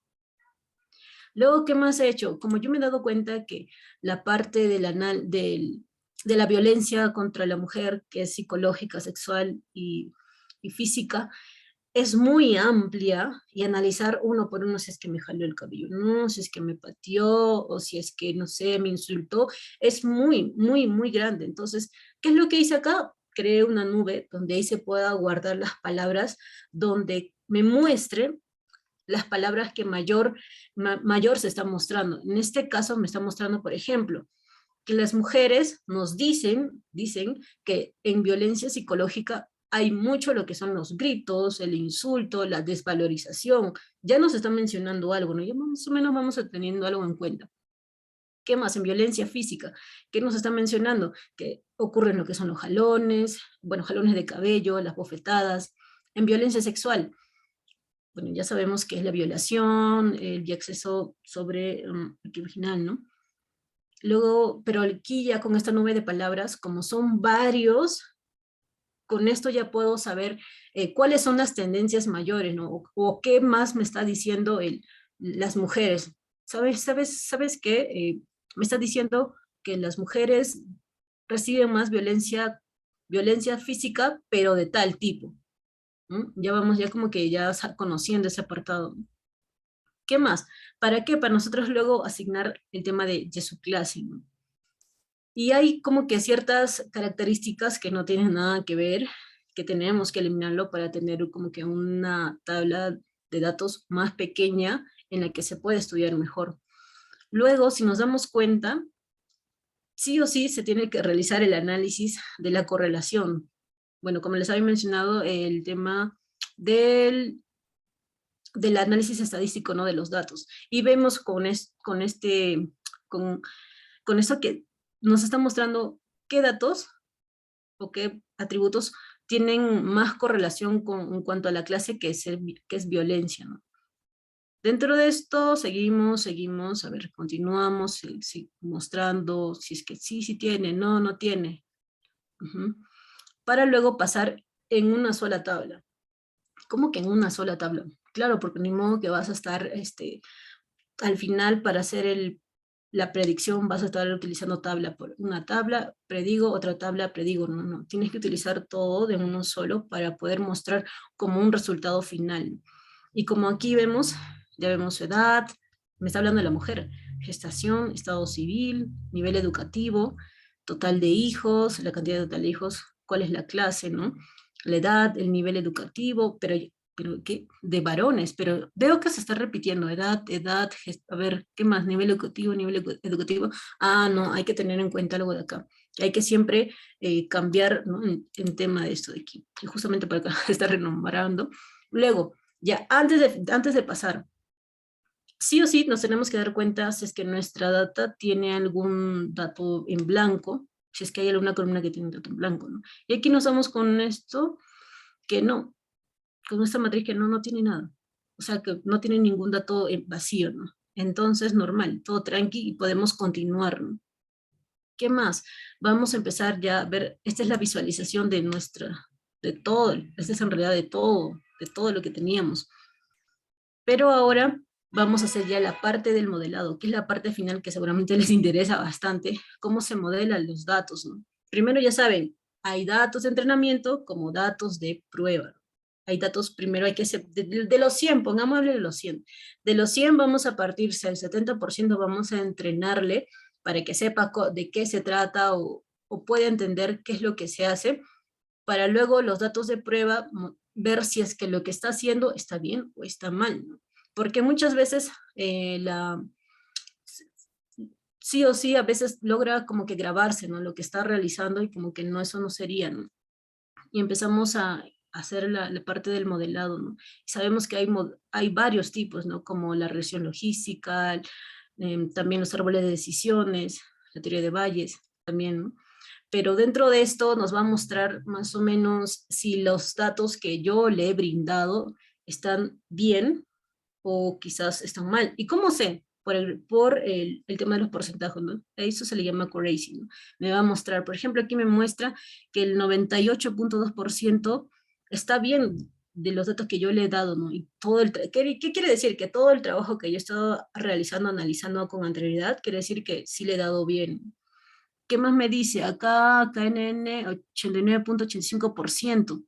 Luego, ¿qué más he hecho? Como yo me he dado cuenta que la parte de la violencia contra la mujer, que es psicológica, sexual y física, es muy amplia, y analizar uno por uno si es que me jaló el cabello, no, si es que me pateó, o si es que, no sé, me insultó, es muy, muy, muy grande. Entonces, ¿qué es lo que hice acá? Creé una nube donde ahí se pueda guardar las palabras, donde me muestre las palabras que mayor se están mostrando. En este caso me está mostrando, por ejemplo, que las mujeres nos dicen que en violencia psicológica hay mucho lo que son los gritos, el insulto, la desvalorización. Ya nos están mencionando algo, ¿no? Ya más o menos vamos teniendo algo en cuenta. ¿Qué más? En violencia física, ¿qué nos están mencionando? Que ocurren lo que son los jalones, bueno, jalones de cabello, las bofetadas. En violencia sexual, bueno, ya sabemos que es la violación, el acceso sobre el original, ¿no? Luego, pero aquí ya con esta nube de palabras, como son varios, con esto ya puedo saber cuáles son las tendencias mayores, ¿no? O qué más me está diciendo las mujeres. ¿Sabes qué? Me está diciendo que las mujeres reciben más violencia física, pero de tal tipo. ¿No? Ya vamos ya como que ya conociendo ese apartado. ¿Qué más? ¿Para qué? Para nosotros luego asignar el tema de su clase, ¿no? Y hay como que ciertas características que no tienen nada que ver, que tenemos que eliminarlo para tener como que una tabla de datos más pequeña en la que se puede estudiar mejor. Luego, si nos damos cuenta, sí o sí se tiene que realizar el análisis de la correlación. Bueno, como les había mencionado, el tema del, del análisis estadístico, ¿no? De los datos. Y vemos con, con esto que nos está mostrando qué datos o qué atributos tienen más correlación en cuanto a la clase que es violencia, ¿no? Dentro de esto seguimos, a ver, continuamos mostrando si es que sí, sí tiene, no, no tiene. Ujú. Para luego pasar en una sola tabla. ¿Cómo que en una sola tabla? Claro, porque ni modo que vas a estar al final para hacer la predicción vas a estar utilizando tabla por una tabla, predigo, otra tabla, predigo. No, no, tienes que utilizar todo de uno solo para poder mostrar como un resultado final. Y como aquí vemos, ya vemos su edad, me está hablando de la mujer, gestación, estado civil, nivel educativo, total de hijos, la cantidad total de hijos, cuál es la clase, ¿no? La edad, el nivel educativo, pero ¿qué? De varones, pero veo que se está repitiendo, edad, a ver, ¿qué más? Nivel educativo, educativo. Ah, no, hay que tener en cuenta algo de acá. Hay que siempre cambiar, ¿no? En tema de esto de aquí. Y justamente para acá está renombrando. Luego, ya antes de pasar, sí o sí nos tenemos que dar cuenta si es que nuestra data tiene algún dato en blanco, si es que hay alguna columna que tiene un dato en blanco, ¿no? Y aquí nos vamos con esto, que no, con esta matriz que no, no tiene nada. O sea, que no tiene ningún dato vacío, ¿no? Entonces, normal, todo tranqui y podemos continuar, ¿no? ¿Qué más? Vamos a empezar ya a ver, esta es la visualización de todo, esta es en realidad de todo lo que teníamos. Pero ahora vamos a hacer ya la parte del modelado, que es la parte final que seguramente les interesa bastante, cómo se modelan los datos, ¿no? Primero ya saben, hay datos de entrenamiento como datos de prueba. Hay datos, primero hay que ser, de los 100, pongámosle de los 100. De los 100 vamos a partirse, al 70% vamos a entrenarle para que sepa de qué se trata o pueda entender qué es lo que se hace, para luego los datos de prueba ver si es que lo que está haciendo está bien o está mal, ¿no? Porque muchas veces sí o sí a veces logra como que grabarse, ¿no? Lo que está realizando y como que no, eso no sería, ¿no? Y empezamos a hacer la parte del modelado, ¿no? Y sabemos que hay varios tipos, ¿no? Como la regresión logística, también los árboles de decisiones, la teoría de Bayes, también, ¿no? Pero dentro de esto nos va a mostrar más o menos si los datos que yo le he brindado están bien o quizás están mal. ¿Y cómo sé? Por el tema de los porcentajes, ¿no? A eso se le llama accuracy, ¿no? Me va a mostrar, por ejemplo, aquí me muestra que el 98.2% está bien de los datos que yo le he dado, ¿no? Y ¿qué quiere decir? Que todo el trabajo que yo he estado realizando, analizando con anterioridad, quiere decir que sí le he dado bien. ¿Qué más me dice? Acá KNN 89.85%.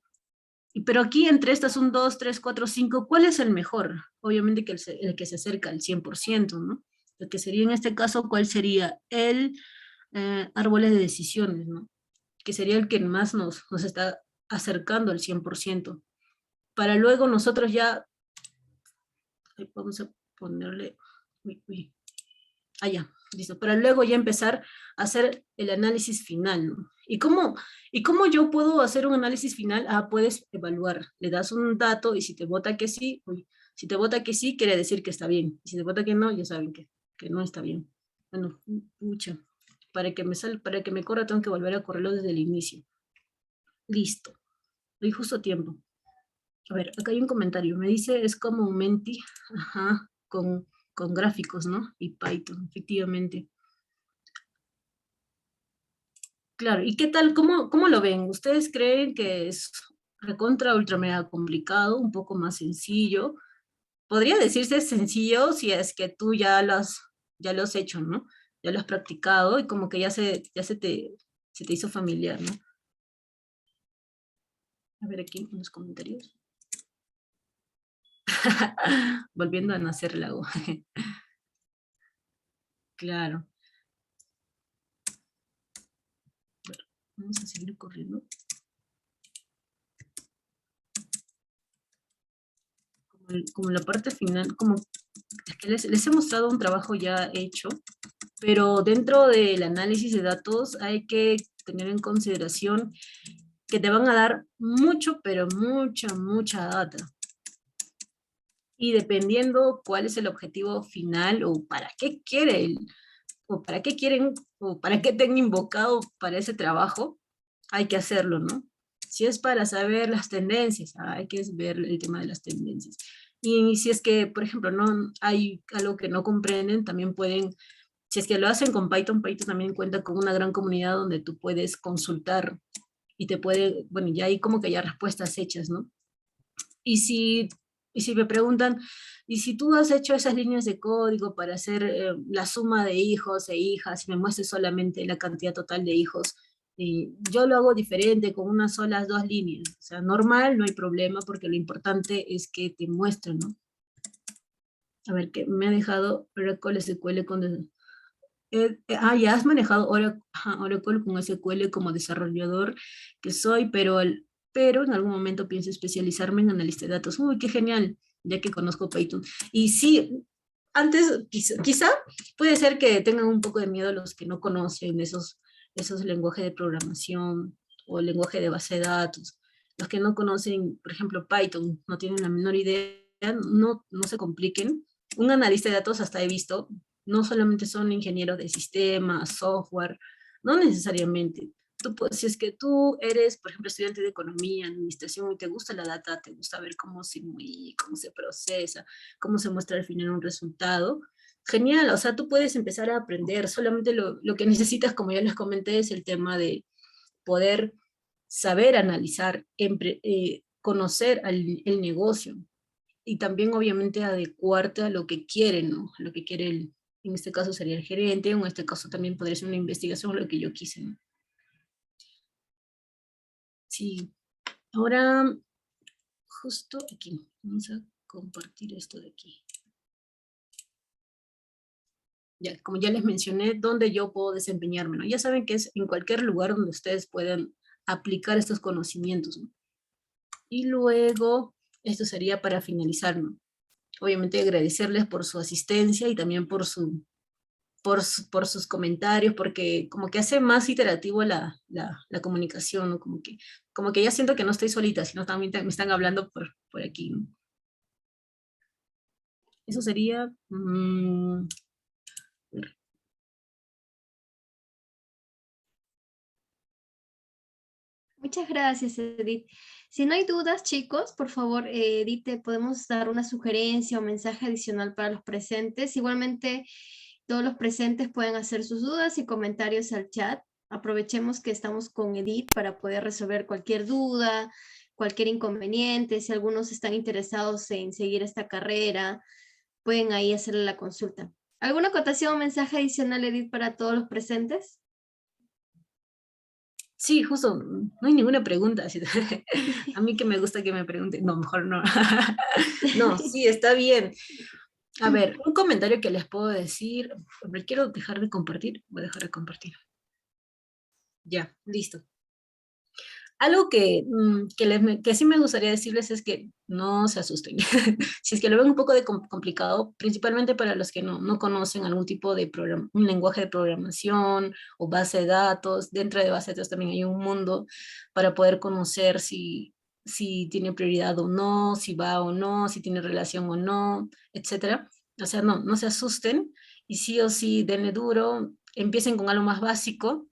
Pero aquí entre estas un 2 3 4 5 ¿cuál es el mejor? Obviamente que el que se acerca al 100%, ¿no? Lo que sería en este caso, ¿cuál sería? El árboles de decisiones, ¿no? Que sería el que más nos está acercando al 100%. Para luego nosotros ya, vamos a ponerle, uy, ya, listo. Para luego ya empezar a hacer el análisis final, ¿no? ¿Y cómo yo puedo hacer un análisis final? Ah, puedes evaluar. Le das un dato y si te vota que sí, si te vota que sí, quiere decir que está bien. Y si te vota que no, ya saben que no está bien. Bueno, pucha. Para que me corra tengo que volver a correrlo desde el inicio. Listo. Doy justo tiempo. A ver, acá hay un comentario, me dice, es como un Menti, ajá, con gráficos, ¿no? Y Python, efectivamente. Claro, ¿y qué tal? ¿Cómo lo ven? ¿Ustedes creen que es recontra ultra mega complicado, un poco más sencillo? Podría decirse sencillo si es que tú ya lo has hecho, ¿no? Ya lo has practicado y como que se te hizo familiar, ¿no? A ver aquí en los comentarios. Volviendo a nacer lago. Claro. Bueno, vamos a seguir corriendo. Como la parte final, como es que les he mostrado un trabajo ya hecho, pero dentro del análisis de datos hay que tener en consideración que te van a dar mucho, pero mucha data. Y dependiendo cuál es el objetivo final o para qué o para qué quieren, o para qué te han invocado para ese trabajo, hay que hacerlo, ¿no? Si es para saber las tendencias, hay que ver el tema de las tendencias. Y si es que, por ejemplo, no hay algo que no comprenden, también pueden, si es que lo hacen con Python, Python también cuenta con una gran comunidad donde tú puedes consultar y te puede, bueno, ya hay como que ya respuestas hechas, ¿no? Y si, y si me preguntan, ¿y si tú has hecho esas líneas de código para hacer la suma de hijos e hijas y me muestres solamente la cantidad total de hijos? Y yo lo hago diferente, con unas solas 2 líneas. O sea, normal, no hay problema, porque lo importante es que te muestren, ¿no? A ver, que me ha dejado Oracle SQL con... ya has manejado Oracle con SQL como desarrollador que soy, pero en algún momento pienso especializarme en analista de datos. Uy, qué genial, ya que conozco Python. Y sí, antes quizá puede ser que tengan un poco de miedo los que no conocen esos lenguajes de programación o el lenguaje de base de datos. Los que no conocen, por ejemplo, Python, no tienen la menor idea, no se compliquen. Un analista de datos hasta he visto no solamente son ingenieros de sistemas, software, no necesariamente. Si es que tú eres, por ejemplo, estudiante de economía, administración, y te gusta la data, te gusta ver cómo se procesa, cómo se muestra al final un resultado, genial, o sea, tú puedes empezar a aprender, solamente lo que necesitas, como ya les comenté, es el tema de poder saber analizar, conocer el negocio, y también obviamente adecuarte a lo que quieren, ¿no? A lo que quiere en este caso sería el gerente, o en este caso también podría ser una investigación, lo que yo quise, ¿no? Sí, ahora justo aquí, vamos a compartir esto de aquí. Ya, como ya les mencioné, dónde yo puedo desempeñarme, ¿no? Ya saben que es en cualquier lugar donde ustedes puedan aplicar estos conocimientos, ¿no? Y luego, esto sería para finalizar, ¿no? Obviamente agradecerles por su asistencia y también por sus comentarios, porque como que hace más iterativo la comunicación, ¿no? Como que ya siento que no estoy solita, sino también me están hablando por aquí, ¿no? Eso sería... Muchas gracias, Edith. Si no hay dudas, chicos, por favor, Edith, te podemos dar una sugerencia o mensaje adicional para los presentes. Igualmente, todos los presentes pueden hacer sus dudas y comentarios al chat. Aprovechemos que estamos con Edith para poder resolver cualquier duda, cualquier inconveniente. Si algunos están interesados en seguir esta carrera, pueden ahí hacerle la consulta. ¿Alguna acotación o mensaje adicional, Edith, para todos los presentes? Sí, justo, no hay ninguna pregunta. A mí que me gusta que me pregunten. No, mejor no. No, sí, está bien. A ver, un comentario que les puedo decir. A ver, quiero dejar de compartir. Voy a dejar de compartir. Ya, listo. Algo que sí me gustaría decirles es que no se asusten. Si es que lo ven un poco complicado, principalmente para los que no conocen algún tipo de un lenguaje de programación o base de datos, dentro de base de datos también hay un mundo para poder conocer si tiene prioridad o no, si va o no, si tiene relación o no, etcétera. O sea, no se asusten y sí o sí denle duro, empiecen con algo más básico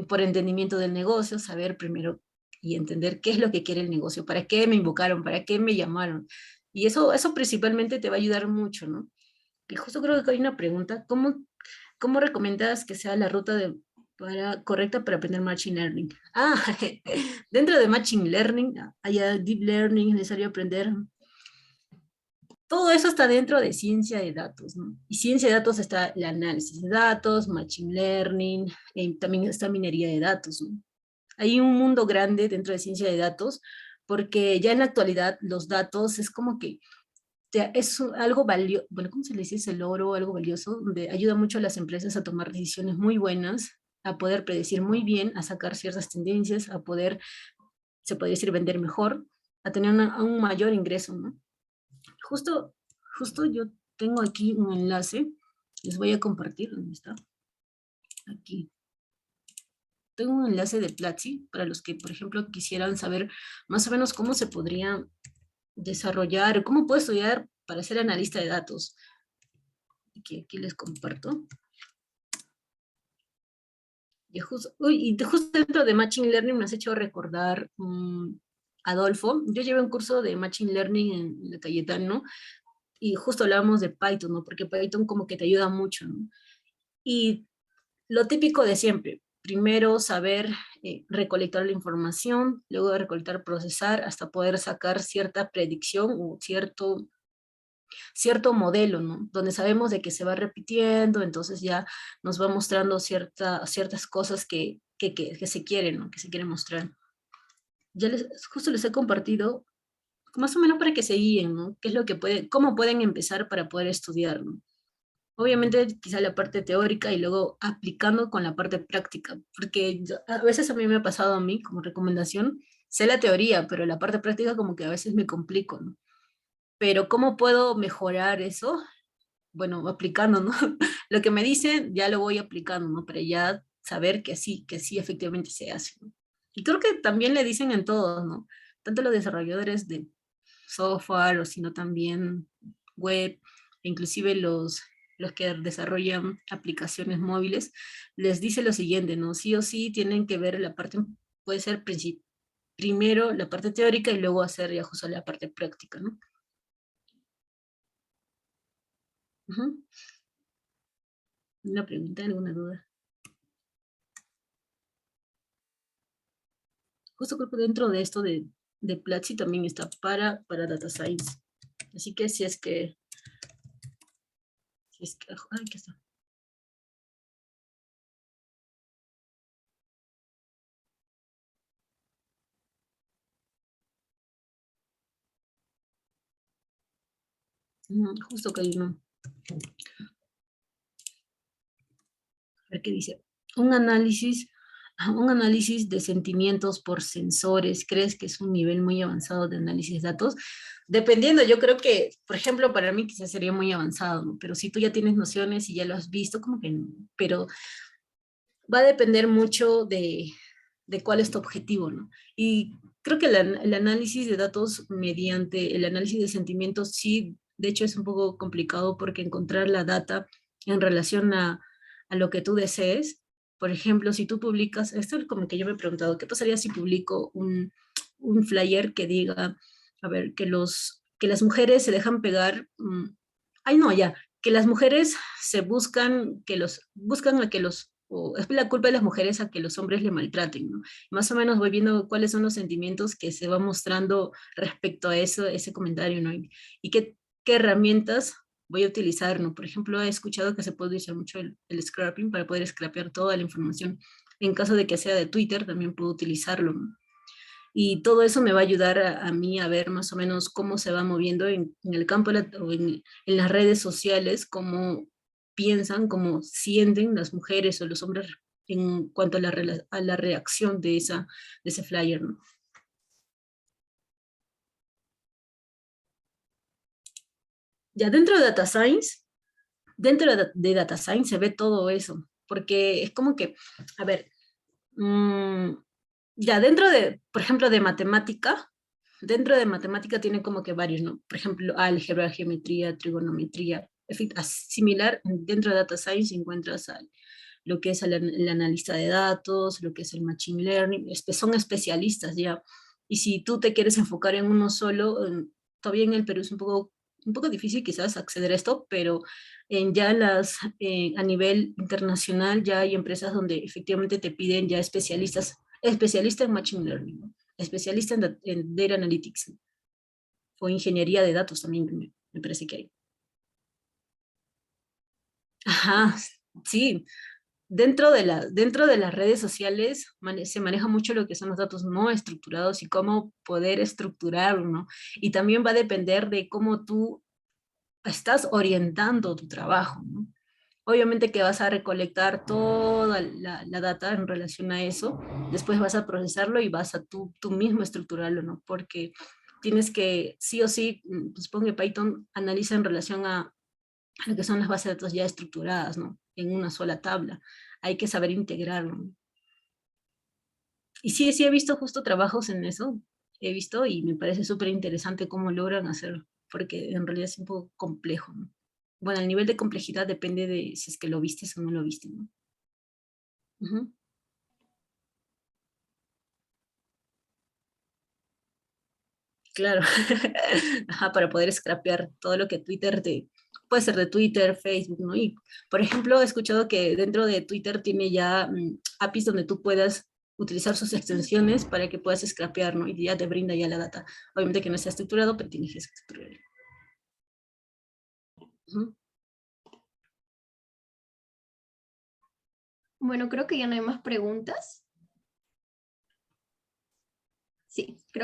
por entendimiento del negocio, saber primero y entender qué es lo que quiere el negocio, para qué me invocaron, para qué me llamaron. Y eso principalmente te va a ayudar mucho, ¿no? Y justo creo que hay una pregunta, ¿cómo recomiendas que sea la ruta correcta para aprender Machine Learning? Ah, dentro de Machine Learning, hay Deep Learning, es necesario aprender. Todo eso está dentro de ciencia de datos, ¿no? Y ciencia de datos está el análisis de datos, Machine Learning, también está minería de datos, ¿no? Hay un mundo grande dentro de ciencia de datos, porque ya en la actualidad los datos es como que es algo valioso, bueno, ¿cómo se le dice? Es el oro, algo valioso, donde ayuda mucho a las empresas a tomar decisiones muy buenas, a poder predecir muy bien, a sacar ciertas tendencias, a poder, se podría decir, vender mejor, a tener un mayor ingreso, ¿no? Justo, justo yo tengo aquí un enlace, les voy a compartir, ¿dónde está? Aquí. Tengo un enlace de Platzi para los que, por ejemplo, quisieran saber más o menos cómo se podría desarrollar, cómo puedo estudiar para ser analista de datos. Aquí les comparto. Y justo dentro de Machine Learning me has hecho recordar Adolfo. Yo llevé un curso de Machine Learning en la Cayetano y justo hablábamos de Python, ¿no? Porque Python como que te ayuda mucho, ¿no? Y lo típico de siempre, primero saber recolectar la información, luego de recolectar, procesar, hasta poder sacar cierta predicción o cierto modelo, ¿no? Donde sabemos de que se va repitiendo, entonces ya nos va mostrando ciertas cosas que se quieren, ¿no? Que se quieren mostrar. Justo les he compartido, más o menos para que se guíen, ¿no? ¿Qué es lo que cómo pueden empezar para poder estudiar, ¿no? Obviamente quizá la parte teórica y luego aplicando con la parte práctica, porque a veces a mí me ha pasado a mí como recomendación, sé la teoría, pero la parte práctica como que a veces me complico, ¿no? Pero ¿cómo puedo mejorar eso? Bueno, aplicando, ¿no? Lo que me dicen ya lo voy aplicando, ¿no? Para ya saber que sí efectivamente se hace, ¿no? Y creo que también le dicen en todos, ¿no? Tanto los desarrolladores de software, o sino también web, inclusive los que desarrollan aplicaciones móviles, les dice lo siguiente, ¿no? Sí o sí tienen que ver la parte, puede ser primero la parte teórica y luego hacer ya justo la parte práctica, ¿no? Ujú. ¿Una pregunta, alguna duda? Justo creo que dentro de esto de Platzi también está para Data Science. Así que ay, aquí está. Justo que hay uno. A ver qué dice. Un análisis, un análisis de sentimientos por sensores, ¿crees que es un nivel muy avanzado de análisis de datos? Dependiendo, yo creo que, por ejemplo, para mí quizás sería muy avanzado, ¿no? Pero si tú ya tienes nociones y ya lo has visto, como que no. Pero va a depender mucho de cuál es tu objetivo, ¿no? Y creo que el análisis de datos mediante el análisis de sentimientos sí, de hecho es un poco complicado porque encontrar la data en relación a lo que tú desees, por ejemplo, si tú publicas, esto es como que yo me he preguntado, ¿qué pasaría si publico un flyer que diga, a ver, que las mujeres se dejan pegar, ay no, ya, que las mujeres buscan a que o es la culpa de las mujeres a que los hombres le maltraten, ¿no? Más o menos voy viendo cuáles son los sentimientos que se van mostrando respecto a eso, ese comentario, ¿no? Y qué herramientas voy a utilizar, ¿no? Por ejemplo, he escuchado que se puede usar mucho el scrapping para poder scrapear toda la información. En caso de que sea de Twitter, también puedo utilizarlo, ¿no? Y todo eso me va a ayudar a mí a ver más o menos cómo se va moviendo en el campo o en las redes sociales, cómo piensan, cómo sienten las mujeres o los hombres en cuanto a a la reacción de ese flyer, ¿no? Ya dentro de Data Science se ve todo eso, porque es como que, a ver, mm, ya dentro de, por ejemplo, dentro de matemática tiene como que varios, ¿no? Por ejemplo, álgebra, geometría, trigonometría, en fin, similar, dentro de Data Science encuentras lo que es el analista de datos, lo que es el machine learning, son especialistas ya. Y si tú te quieres enfocar en uno solo, todavía en el Perú es un poco difícil quizás acceder a esto, pero a nivel internacional ya hay empresas donde efectivamente te piden ya especialista en machine learning, ¿no? Especialista en data analytics, ¿no? O ingeniería de datos también me parece que hay. Ajá, sí. Dentro de las redes sociales se maneja mucho lo que son los datos no estructurados y cómo poder estructurarlo, ¿no? Y también va a depender de cómo tú estás orientando tu trabajo, ¿no? Obviamente que vas a recolectar toda la data en relación a eso, después vas a procesarlo y vas a tú mismo estructurarlo, ¿no? Porque tienes que, sí o sí, supongo que Python analiza en relación a lo que son las bases de datos ya estructuradas, ¿no? En una sola tabla. Hay que saber integrarlo, ¿no? Y sí, sí he visto justo trabajos en eso, he visto y me parece súper interesante cómo logran hacerlo, porque en realidad es un poco complejo, ¿no? Bueno, el nivel de complejidad depende de si es que lo vistes o no lo viste, ¿no? Ujú. Claro, ajá, para poder scrapear todo lo que Twitter puede ser de Twitter, Facebook, ¿no? Y, por ejemplo, he escuchado que dentro de Twitter tiene ya APIs donde tú puedas utilizar sus extensiones para que puedas scrapear, ¿no? Y ya te brinda ya la data. Obviamente que no está estructurado, pero tienes que estructurar. Ujú. Bueno, creo que ya no hay más preguntas. Sí, creo